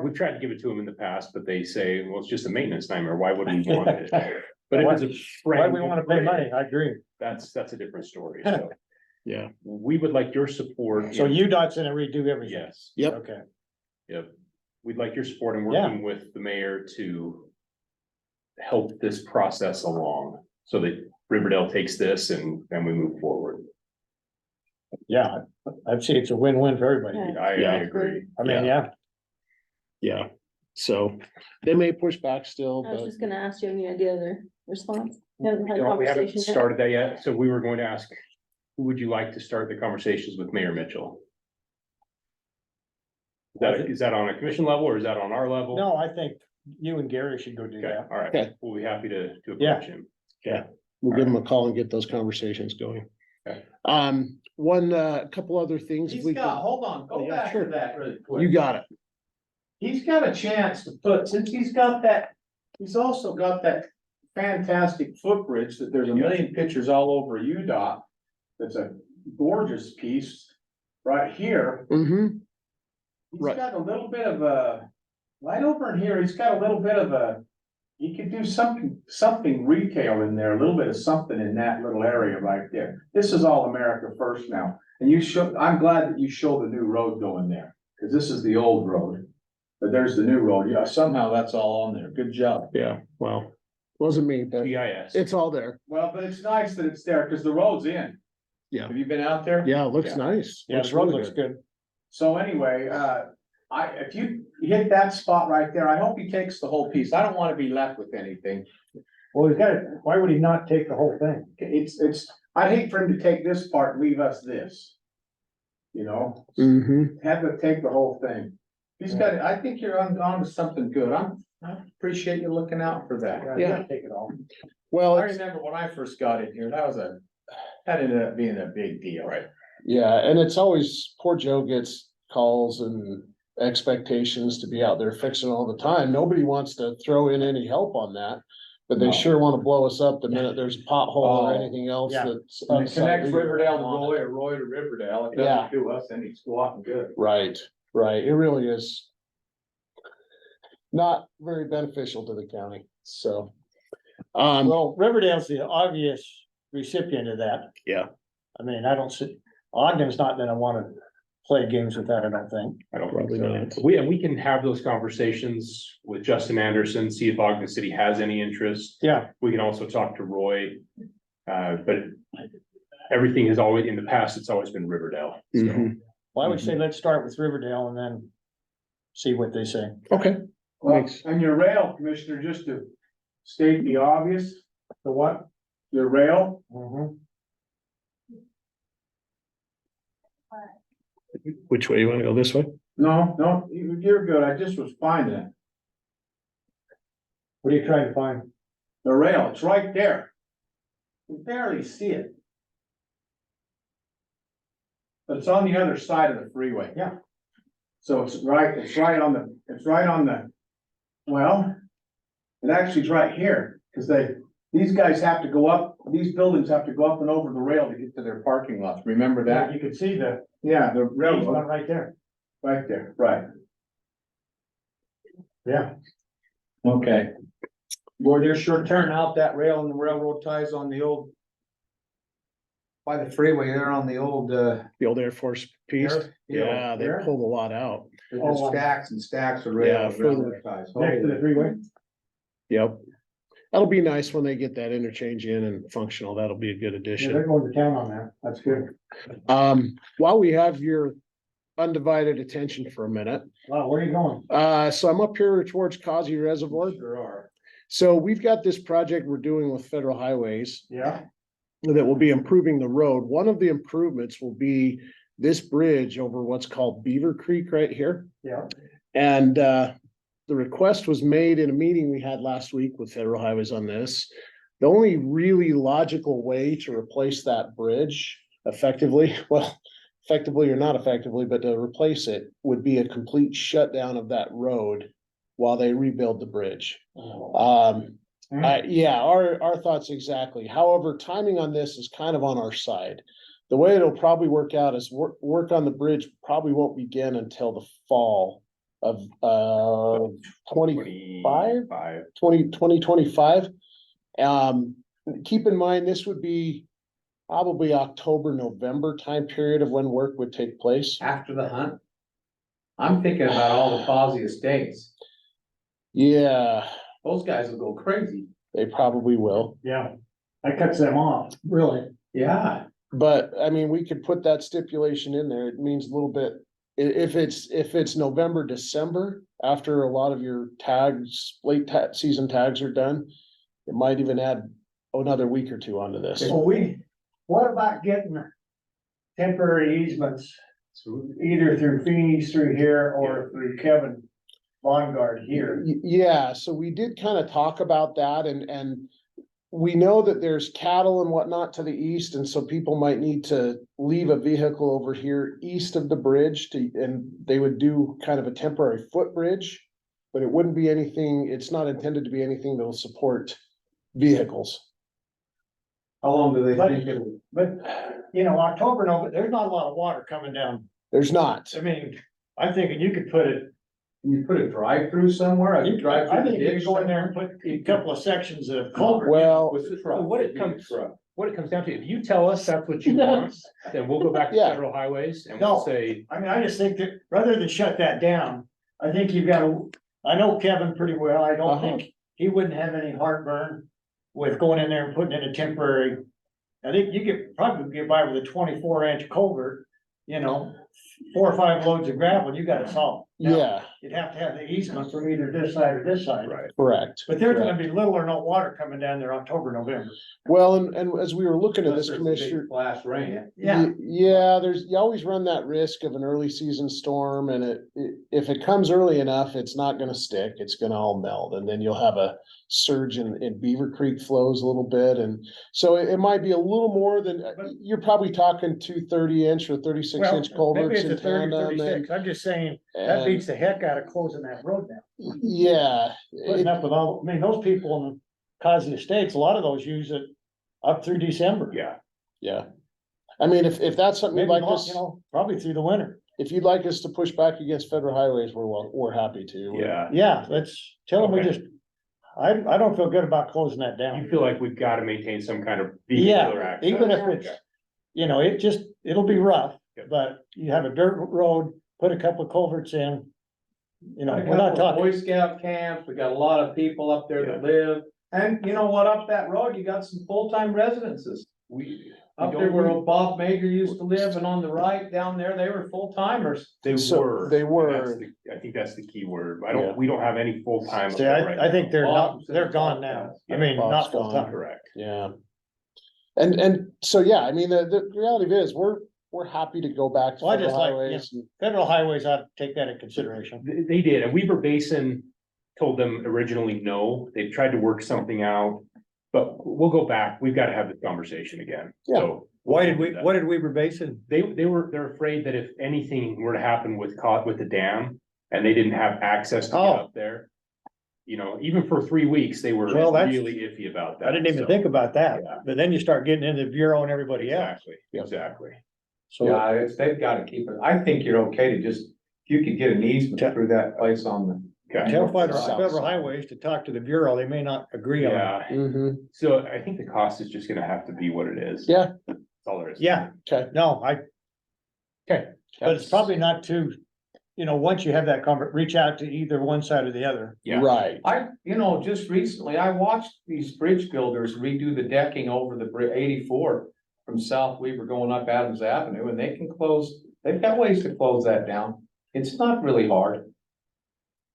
We've tried to give it to them in the past, but they say, well, it's just a maintenance nightmare. Why would we want it? But if it's a.
Why
brand
do we
new
wanna pay
bridge,
money? I agree.
That's a different story. So
Yeah,
we would like your support.
So
in-
UDOT's gonna redo everything?
Yes.
Yep.
Okay,
Yep. We'd like your support in
Yeah.
working with the mayor to help this process along so that Riverdale takes this and we move forward.
yeah, I'd say it's a win-win for everybody.
Yeah.
I agree.
I mean, yeah,
yeah. So they may push back still,
I was
but
just gonna ask you, any idea of their response? You haven't had a
We haven't
conversation yet?
started that yet, so we were going to ask, who would you like to start the conversations with Mayor Mitchell? Is that on a commission level or is that on our level?
no, I think you and Gary should go do
Okay,
that.
all right,
Okay.
we'll be happy to
Yeah.
approach him.
we'll give them a call and get those conversations going.
Okay.
Couple other things. if we could-
hold on,
go back to
that really quick.
You got it.
He's got a chance to put, since he's got that, he's also got that fantastic footbridge that there's a million pictures all over UDOT. That's a gorgeous piece right here.
Mm-hmm.
He's
Right.
got a little bit of a, right over in here, he's got a little bit of a, he could do something retail in there, a little bit of something in that little area right there. This is all America First now. And I'm glad that you showed the new road going there, because this is the old road. But there's the new road. Yeah, somehow that's all on there. Good job.
Yeah, well, wasn't me, but
GIS.
it's all there.
Well, but it's nice that it's there, because the road's in.
Yeah.
Have you been out there?
Yeah, it looks
Yeah.
nice.
Yeah, the road
really
looks good.
So anyway, if you hit that spot right there, I hope he takes the whole piece. I don't wanna be left with anything.
Well, he's got, why would he not take the whole thing?
I'd hate for him to take this part and leave us this. You know,
Mm-hmm.
have to take the whole thing. He's got, I think you're on to something good. I appreciate you looking out for that.
Yeah.
Take it all.
Well,
I remember when I first got in here, that ended up being a big deal. Right.
yeah, and it's always, poor Joe gets calls and expectations to be out there fixing all the time. Nobody wants to throw in any help on that. But they
No.
sure want to blow us up the minute there's a pothole or
Oh,
anything else
yeah.
that's.
And it connects
unsightly.
Riverdale to Roy or Roy to Riverdale. It
Yeah.
doesn't do us any squat and good.
Right, right. It really is. Not very beneficial to the county, so.
Well, Riverdale's the obvious recipient of that.
Yeah.
I mean, I don't see, Ogden's not gonna wanna play games with that, I don't think.
I don't think
Probably
so.
not.
We can have those conversations with Justin Anderson, see if Ogden City has any interest.
Yeah,
We can also talk to Roy. But everything is always, in the past, it's always been Riverdale. So
Mhm.
well, I would say let's start with Riverdale and then see what they say.
Okay.
Well,
Thanks.
and your rail, Commissioner, just to state the obvious,
The what?
your rail,
Mm-hmm.
Which way you wanna go, this way?
No, no, you're good. I just was finding it.
What are you trying to find?
The rail, it's right there. You can barely see it. But it's on the other side of the freeway.
Yeah.
So it's right on the, well, it actually is right here, because these guys have to go up, these buildings have to go up and over the rail to get to their parking lots. Remember that?
You can see the
Yeah, the
railroad
railroad,
right there.
right there, right.
Yeah.
Okay. Boy, they're sure tearing out that rail and the railroad ties on the old. By the freeway, they're on the old,
The old Air Force piece? Yeah, they
there.
pulled a lot out.
There's
Oh,
stacks and stacks of
Yeah,
rail.
further-
ties.
Next to the freeway.
Yep. That'll be nice when they get that interchange in and functional. That'll be a good
Yeah,
addition.
they're going to town on that. That's good.
While we have your undivided attention for a minute,
Wow, where are you going?
so I'm up here towards Causey Reservoir.
Sure are.
So we've got this project we're doing with Federal Highways
Yeah.
that will be improving the road. One of the improvements will be this bridge over what's called Beaver Creek right here.
Yeah.
And the request was made in a meeting we had last week with Federal Highways on this. The only really logical way to replace that bridge effectively, well, effectively or not effectively, but to replace it would be a complete shutdown of that road while they rebuild the bridge. Yeah, our thoughts exactly. However, timing on this is kind of on our side. The way it'll probably work out is work on the bridge probably won't begin until the fall of 25. 2025. Keep in mind, this would be probably October, November time period of when work would take place.
After the hunt? I'm thinking about all the Causey estates.
Yeah,
Those guys will go crazy.
they probably will.
Yeah. That cuts them off, really.
Yeah.
But I mean, we could put that stipulation in there. It means a little bit. If it's November, December, after a lot of your tags, season tags are done, it might even add another week or two onto this.
So what about getting temporary easements? Either through Feeney's through here or through Kevin Bonegard here.
Yeah, so we did kind of talk about that and we know that there's cattle and whatnot to the east, and so people might need to leave a vehicle over here east of the bridge and they would do kind of a temporary footbridge. But it wouldn't be anything, it's not intended to be anything that'll support vehicles.
How long do they
But-
think it'll?
But, October, no, but there's not a lot of water coming down.
There's not.
I mean, I'm thinking you could put it,
Can you put a drive-through somewhere? I could drive
I
through
think
the
you could
ditch
go in there and
somewhere.
put a couple of sections of culvert.
Well,
With the truck.
So what it comes down to, if you tell us that's what you want, then we'll go back to
Yeah.
Federal Highways and we'll
No.
say,
I mean, I just think that rather than shut that down, I think you've got to, I know Kevin pretty well. I don't think he wouldn't have any heartburn with going in there and putting in a temporary. I think you could probably get by with a 24-inch culvert, 4 or 5 loads of gravel, you got it solved. Now,
yeah,
You'd have to have the easement from either this side or this side.
right,
correct.
But there's gonna be little or no water coming down there October, November.
Well, and as we were looking at
Unless
this,
there's a big
Commissioner,
Flash rain.
Yeah, you always run that risk of an early season storm and if it comes early enough, it's not gonna stick, it's gonna all melt. And then you'll have a surge in Beaver Creek flows a little bit. And so it might be a little more than, you're probably talking 2 30-inch or 36-inch
Well, maybe
culverts
it's a
in
30,
tandem.
36. I'm just saying, that
and-
beats the heck out of closing that road down.
Yeah,
Putting up with all, I mean, those people in Causey Estates, a lot of those use it up through December.
yeah.
yeah. I mean, if that's something you'd
Maybe
like
not,
us,
probably through the winter.
if you'd like us to push back against Federal Highways, we're happy to.
Yeah,
Yeah, let's tell them we
Okay.
just, I don't feel good about closing that
you
down.
feel like we've got to maintain some kind of
Yeah,
vehicular access.
even if it's, it'll be rough,
Yep.
but you have a dirt road, put a couple of culverts in. We're not
Boy
talking,
Scout camps, we got a lot of people up there that live, and you know what, up that road, you got some full-time residences.
We
Up
don't
there where
need-
Bob Major used to live, and on the right down there, they were full-timers.
They
So,
were.
they
and
were.
that's the- I think that's the key word.
Yeah.
We don't have any full-time. up
see,
there right
I think
now.
they're
Bob
not,
said
they're
it's
gone
all
now.
fast.
I mean,
Bob's
not full
gone.
time.
Correct.
Yeah. And so, yeah, I mean, the reality is we're happy to go back to
Well, I
federal
just like,
highways.
Federal highways ought to take that in consideration.
They did, and Weaver Basin told them originally no, they tried to work something out. But we'll go back, we've got to have this conversation again, so.
What did Weaver Basin?
They're afraid that if anything were to happen with the dam, and they didn't have access to get
Oh.
up there. You know, even for 3 weeks, they were
Well, that's-
really iffy about that.
I didn't even
so-
think about that,
Yeah.
but then you start getting into the Bureau and everybody else.
Exactly.
So,
Yeah, they've gotta keep it. I think you're okay to just, if you could get an easement through that place on the.
Okay.
tell federal,
South
federal
side.
highways to talk to the Bureau, they may not agree on it.
Yeah,
Mhm.
so I think the cost is just gonna have to be what it is.
Yeah.
That's all there is.
Yeah.
Okay.
No,
Okay.
but it's probably not too, once you have that reach out to either one side or the other.
Yeah.
Right.
Just recently, I watched these bridge builders redo the decking over the 84 from South Weaver going up Adams Avenue, and they've got ways to close that down. It's not really hard.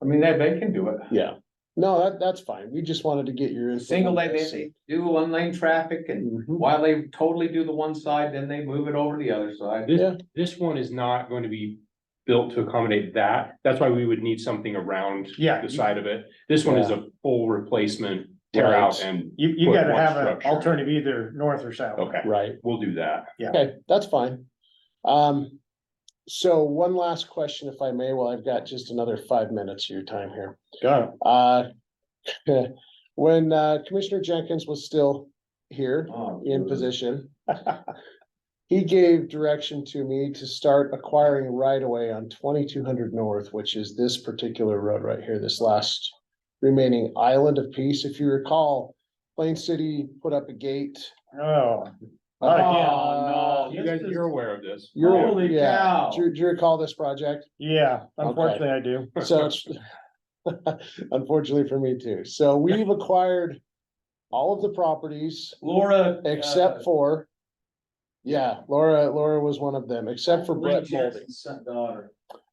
I mean, they can do it.
Yeah. No, that's fine. We just wanted to get your input.
Single
on
lane,
this.
they do one lane traffic, and
Mhm.
while they totally do the one side, then they move it over to the other side.
This one is not going to be built to accommodate that. That's why we would need something around
Yeah.
the side of it. This one is a full replacement, tear
Right.
out and.
You
put
gotta
one
have an
structure.
alternative either north or south.
Okay,
Right.
we'll do that.
Okay, that's fine. So one last question, if I may, well, I've got just another 5 minutes of your time here.
Got it.
When Commissioner Jenkins was still here
Oh,
in
good.
position, he gave direction to me to start acquiring right of way on 2200 North, which is this particular road right here, this last remaining island of peace. If you recall, Plain City put up a gate.
Oh, not again.
Oh, no,
You guys, you're aware of this.
Holy
Yeah.
cow.
Do you recall this project?
Yeah, unfortunately I do.
So it's, unfortunately for me too. So we've acquired all of the properties
Laura.
except for, yeah, Laura was one of them, except for Brett Molding.
Daughter.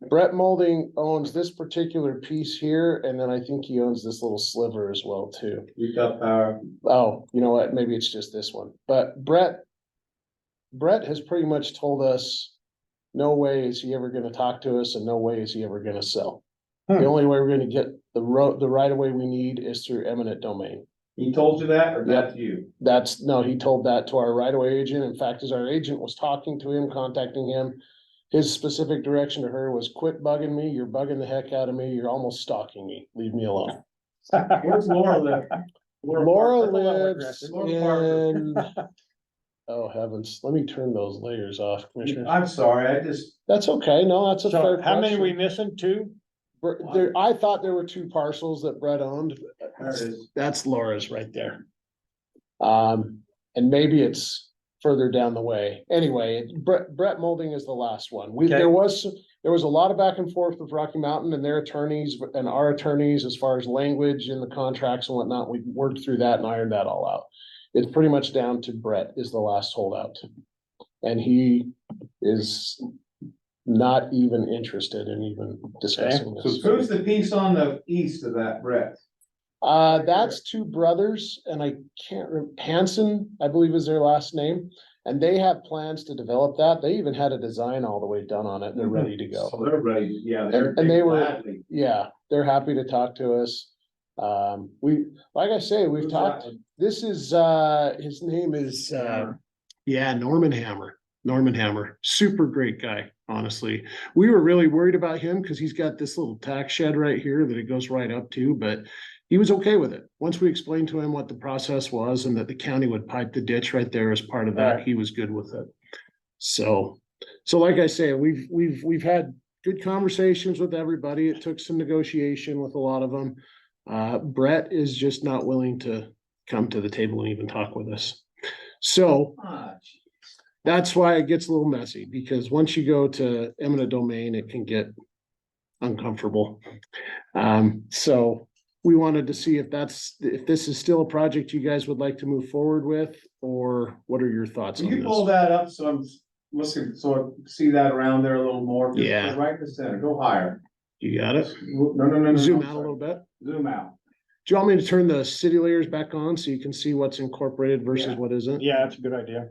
Brett Molding owns this particular piece here, and then I think he owns this little sliver as well too.
You got power.
Oh, you know what? Maybe it's just this one. But Brett has pretty much told us, no way is he ever gonna talk to us and no way is he ever gonna sell. The
Hmm.
only way we're gonna get the right of way we need is through eminent domain.
He told you that, or that's you?
He told that to our right of way agent. In fact, as our agent was talking to him, contacting him, his specific direction to her was, quit bugging me. You're bugging the heck out of me. You're almost stalking me. Leave me alone.
Where's Laura live?
Laura
That's a little
lives
aggressive.
in, oh heavens, let me turn those layers off, Commissioner.
I'm sorry,
That's okay. No, that's a
So
fair
how many we
question.
missing? Two?
I thought there were 2 parcels that Brett owned.
there it is.
That's Laura's right there. And maybe it's further down the way. Anyway, Brett Molding is the last one.
Okay.
There was a lot of back and forth with Rocky Mountain and their attorneys and our attorneys as far as language and the contracts and whatnot. We worked through that and ironed that all out. It's pretty much down to Brett is the last holdout. And he is not even interested in even discussing this.
Who's the piece on the east of that, Brett?
That's 2 brothers and I can't Hanson, I believe is their last name. And they have plans to develop that. They even had a design all the way done on it. They're ready to go.
So they're ready, yeah.
And they were-
gladly-
Yeah, they're happy to talk to us. Like I say, we've
Who's
talked,
that?
this is, his name is, Norman Hammer, super great guy, honestly. We were really worried about him because he's got this little tax shed right here that it goes right up to, but he was okay with it. Once we explained to him what the process was and that the county would pipe the ditch right there as part of that,
Right.
he was good with it. So like I say, we've had good conversations with everybody. It took some negotiation with a lot of them. Brett is just not willing to come to the table and even talk with us. So
Ah, gee.
that's why it gets a little messy, because once you go to eminent domain, it can get uncomfortable. So we wanted to see if this is still a project you guys would like to move forward with, or what are your thoughts
Can
on
you pull
this?
that up so I'm looking, so I see that around there a little more? Just
Yeah.
Right in the center, go higher.
You got it?
No.
Zoom
I'm
out a
sorry.
little bit.
Zoom out.
Do you want me to turn the city layers back on so you can see what's incorporated versus
Yeah.
what isn't?
Yeah, that's a good idea.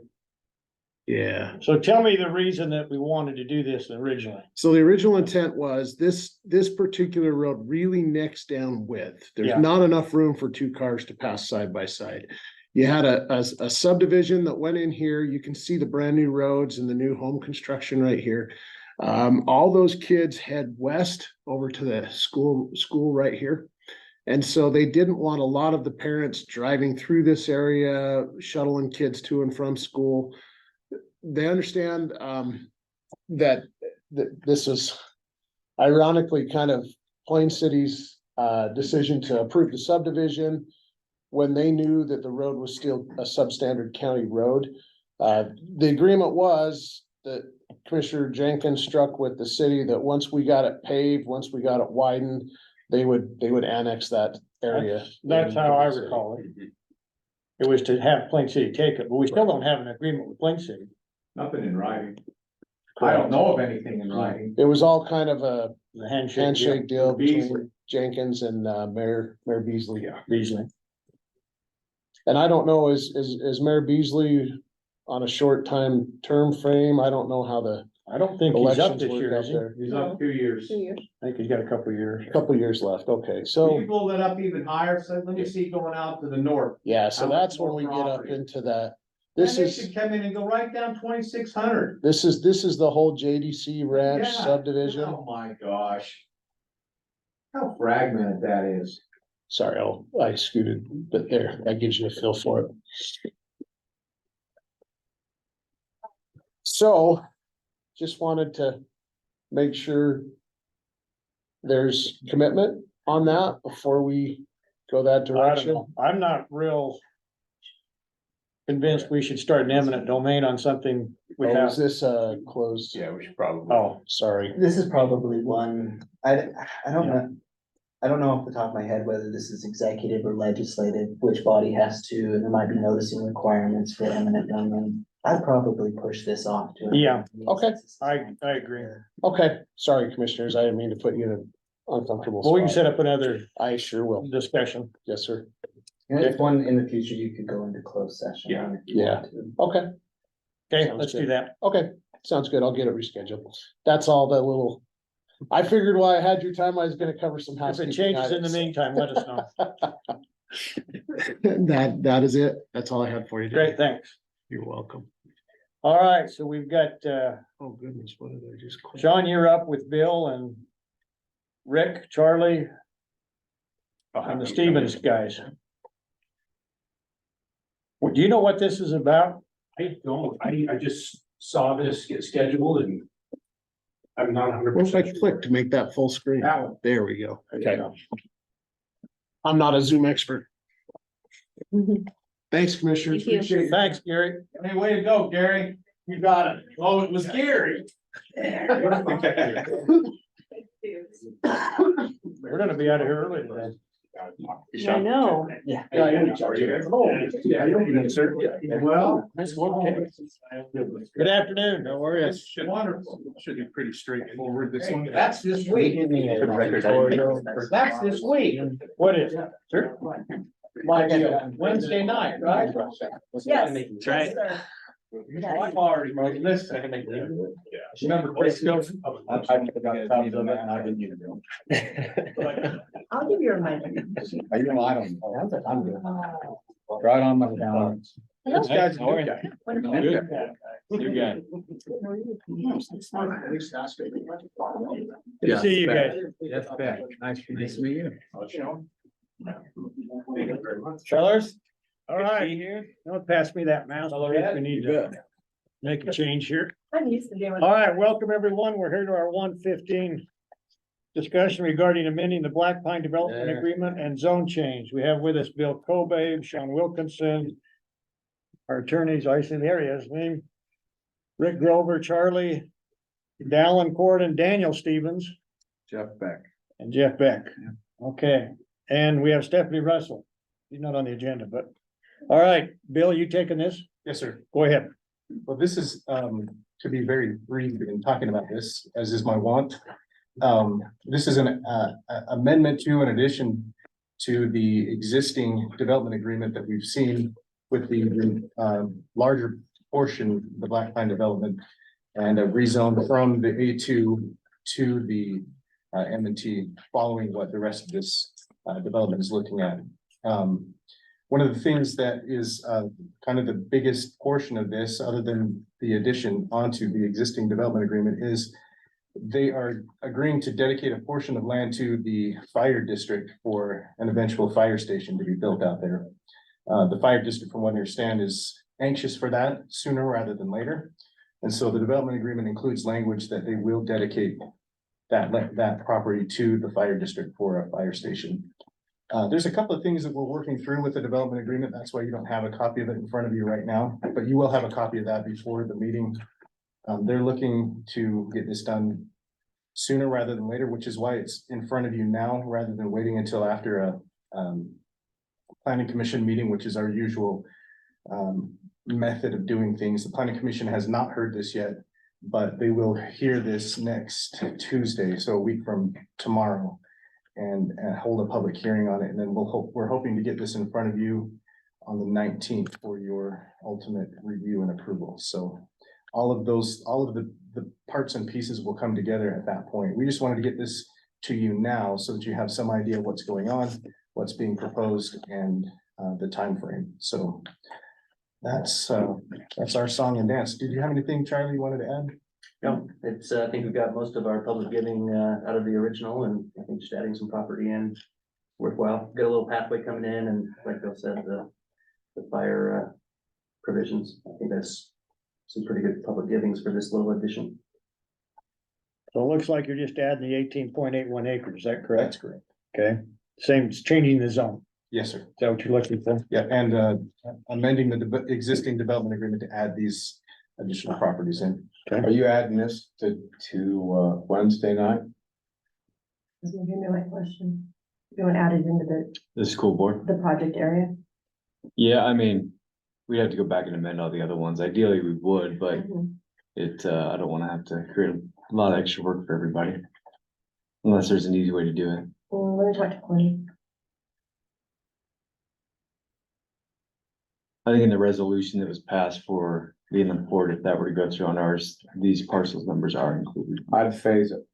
Yeah.
So tell me the reason that we wanted to do this originally.
So the original intent was this particular road really necks down width. There's
Yeah.
not enough room for two cars to pass side by side. You had a subdivision that went in here. You can see the brand new roads and the new home construction right here. All those kids head west over to the school right here. And so they didn't want a lot of the parents driving through this area, shuttling kids to and from school. They understand that this is ironically kind of Plain City's decision to approve the subdivision when they knew that the road was still a substandard county road. The agreement was that Commissioner Jenkins struck with the city that once we got it paved, once we got it widened, they would annex that area.
That's how I recall it. It was to have Plain City take it, but we still don't have an agreement with Plain City.
Nothing in writing. I don't know of anything in writing.
It was all kind of a
The handshake.
handshake deal
Beasley.
between Jenkins and Mayor Beasley.
Yeah, Beasley.
And I don't know, is Mayor Beasley on a short time term frame? I don't know how the
I don't think he's up
elections
this
work
year,
out
is he?
there.
He's up 2 years.
2 years.
I think he's got a couple of years.
Couple years left, okay,
Will
so,
you blow that up even higher? So let me see going out to the north.
yeah, so
How much
that's when
more
we get up
property?
into that.
Then
This
they
is,
should come in and go right down 2,600.
this is the whole JDC Ranch
Yeah.
subdivision.
Oh my gosh. How fragmented that is.
Sorry, I scooted, but there, that gives you a feel for it. So, just wanted to make sure there's commitment on that before we go that
I don't
direction.
know. I'm not real convinced we should start an eminent domain on something
Oh,
without,
is this closed?
Yeah, we should probably.
oh,
Sorry.
This is probably one, I don't know. I don't know off the top of my head whether this is executive or legislative, which body has to, and there might be noticing requirements for eminent domain. I'd probably push this off to.
Yeah,
okay.
I agree.
Okay, sorry, commissioners, I didn't mean to put you in an uncomfortable
Well, we can
spot.
set up another
I sure will.
discussion.
Yes, sir.
And if one in the future, you could go into closed session.
Yeah.
on if you
Yeah.
want to.
Okay,
Okay,
Sounds
let's do
good.
that.
okay, sounds good. I'll get it rescheduled. That's all the little. I figured while I had your time, I was gonna cover some
If
housekeeping
it changes in the
items.
meantime, let us know.
That is it. That's all I had for you. today.
Great, thanks.
You're welcome.
All right, so we've got,
Oh, goodness, what did I just? click?
Sean, you're up with Bill and Rick, Charlie, and the Stevens guys. Well, do you know what this is about?
I don't, I just saw this get scheduled and I'm not 100%.
What if I click to make that full screen?
That one.
There we go.
Okay.
I'm not a Zoom expert. Thanks, commissioners.
Thank you.
Appreciate it.
Thanks, Gary.
Hey, way to go, Gary.
You got it.
Oh, it was Gary.
We're gonna be out of here early today.
I know.
Yeah.
Well.
Good afternoon. How are you?
Wonderful.
Should be pretty straightforward, this one.
That's this week.
For the record.
That's this week.
What is? Sure.
Like Wednesday night, right?
Yes.
That's right. I've already wrote this. Remember Chris Gilson?
I'll give you a reminder.
I don't know. I'm good. Right on my calendar.
This guy's a good guy.
Good.
Good guy. Good to see you guys.
Yes, Beck. Nice to meet you.
Fellas? All right. Don't pass me that mouse. We need to make a change here.
I'm used to doing.
All right, welcome everyone. We're here to our 1:15 discussion regarding amending the Black Pine Development
There.
Agreement and zone change. We have with us Bill Kobe, Sean Wilkinson, our attorneys, I see there he is, name, Rick Grover, Charlie, Dallin Cord, and Daniel Stevens,
Jeff Beck.
and Jeff Beck. Okay, and we have Stephanie Russell. She's not on the agenda, but, all right, Bill, you taking this?
Yes, sir.
Go ahead.
Well, this is, to be very brief in talking about this, as is my want. This is an, amendment to, in addition to the existing development agreement that we've seen with the, larger portion, the Black Pine development, and rezone from the A2 to the M&T, following what the rest of this development is looking at. One of the things that is kind of the biggest portion of this, other than the addition onto the existing development agreement, is they are agreeing to dedicate a portion of land to the fire district for an eventual fire station to be built out there. The fire district, from what I understand, is anxious for that sooner rather than later. And so the development agreement includes language that they will dedicate that property to the fire district for a fire station. There's a couple of things that we're working through with the development agreement. That's why you don't have a copy of it in front of you right now, but you will have a copy of that before the meeting. They're looking to get this done sooner rather than later, which is why it's in front of you now, rather than waiting until after a planning commission meeting, which is our usual method of doing things. The planning commission has not heard this yet, but they will hear this next Tuesday, so a week from tomorrow, and hold a public hearing on it. And then we're hoping to get this in front of you on the 19th for your ultimate review and approval. So all of the parts and pieces will come together at that point. We just wanted to get this to you now so that you have some idea of what's going on, what's being proposed, and the time frame. So that's our song and dance. Did you have anything, Charlie, you wanted to add?
No, it's, I think we've got most of our public giving out of the original, and I think just adding some property in worthwhile. Got a little pathway coming in, and like Bill said, the fire provisions. I think that's some pretty good public givings for this little addition.
So it looks like you're just adding the 18.81 acres, is that correct?
That's correct.
Okay, same, it's changing the zone.
Yes, sir.
Is that what you're looking for?
Yeah, and amending the existing development agreement to add these additional properties in.
Are you adding this to Wednesday night?
Doesn't give me my question. You want to add it into
The school board?
the project area?
Yeah, I mean, we'd have to go back and amend all the other ones. Ideally, we would, but I don't wanna have to create a lot of extra work for everybody. Unless there's an easy way to do it.
Well, let me talk to Quinny.
I think in the resolution that was passed for the inland port, if that were to go through on ours, these parcels numbers are included.
I'd phase it.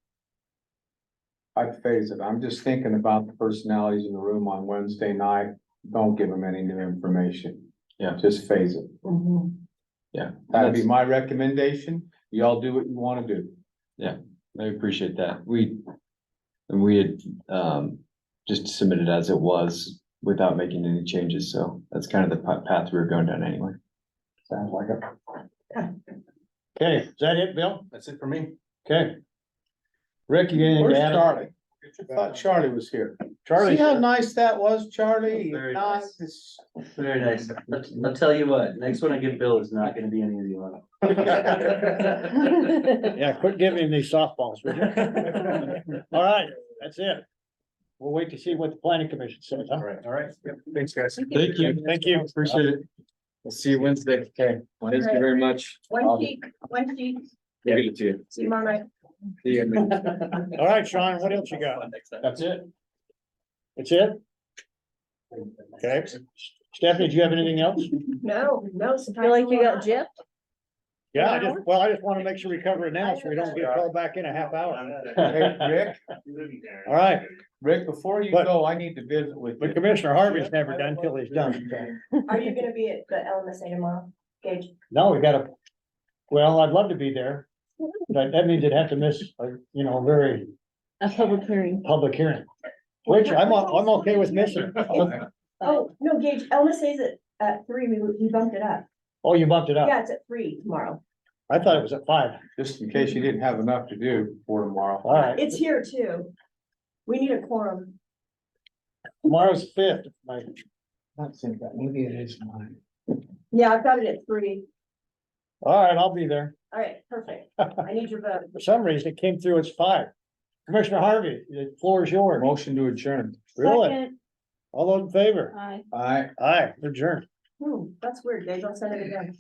I'm just thinking about the personalities in the room on Wednesday night. Don't give them any new information.
Yeah.
Just phase it.
Yeah.
That'd be my recommendation. Y'all do what you wanna do.
I appreciate that. We had just submitted as it was without making any changes, so that's kind of the path we were going down anyway.
Sounds like it.
Okay, is that it, Bill?
That's it for me.
Okay. Rick, you gonna
Where's
add?
Charlie? I thought Charlie was here.
Charlie.
See how nice that was, Charlie?
Very
Not
nice.
this-
Very nice. I'll tell you what, next one I give Bill is not gonna be any of you on.
Yeah, quit giving him these softballs, would you? All right, that's it. We'll wait to see what the planning commission says, huh?
All right. Yep. Thanks, guys.
Thank you.
Thank you.
Appreciate it. We'll see you Wednesday.
Okay.
Thank you very much.
One sheet.
We'll get it to you.
See you tomorrow night.
See you.
All right, Sean, what else you got?
That's it.
That's it? Okay. Stephanie, do you have anything else?
No.
Feel like you got gypped?
Yeah, I just want to make sure we cover it now, so we don't get called back in a half hour.
Hey, Rick,
All right,
Rick, before you
But-
go, I need to visit with
but
you.
Commissioner Harvey's never done till he's done.
Are you gonna be at the LMSA tomorrow, Gage?
No, we gotta, well, I'd love to be there. But that means I'd have to miss, a very
A public hearing.
public hearing, which I'm okay with missing.
Oh, no, Gage, LMSA's at 3, we bumped it up.
Oh, you bumped it up.
Yeah, it's at 3 tomorrow.
I thought it was at 5.
Just in case you didn't have enough to do for tomorrow.
All right,
It's here too. We need a quorum.
tomorrow's 5th. My,
Not saying that, maybe it is mine.
Yeah, I've got it at 3.
all right, I'll be there.
All right, perfect. I need your vote.
For some reason, it came through as 5. Commissioner Harvey, the floor is yours.
Motion to adjourn.
Really?
Second.
All those in favor?
Aye.
Aye.
Aye, adjourned.
That's weird, Gage. I'll send it again.